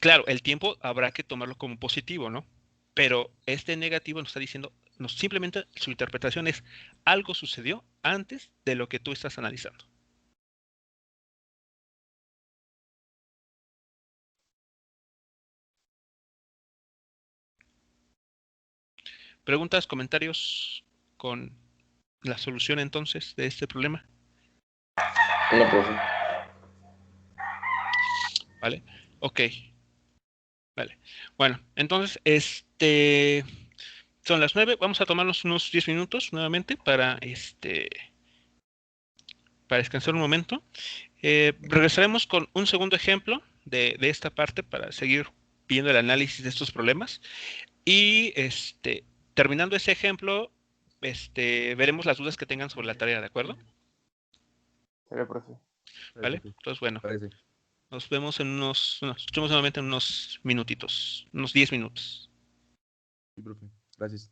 Claro, el tiempo habrá que tomarlo como positivo, ¿no? Pero este negativo nos está diciendo, simplemente su interpretación es algo sucedió antes de lo que tú estás analizando. ¿Preguntas, comentarios con la solución entonces de este problema? No, profe. ¿Vale? Ok. Vale. Bueno, entonces, son las 9. Vamos a tomarnos unos 10 minutos nuevamente para descansar un momento. Regresaremos con un segundo ejemplo de esta parte para seguir viendo el análisis de estos problemas. Y terminando ese ejemplo, veremos las dudas que tengan sobre la tarea, ¿de acuerdo? Sale, profe. ¿Vale? Entonces, bueno, Parece. nos vemos nos escuchamos nuevamente en unos minutitos, unos 10 minutos. Sí, profe. Gracias.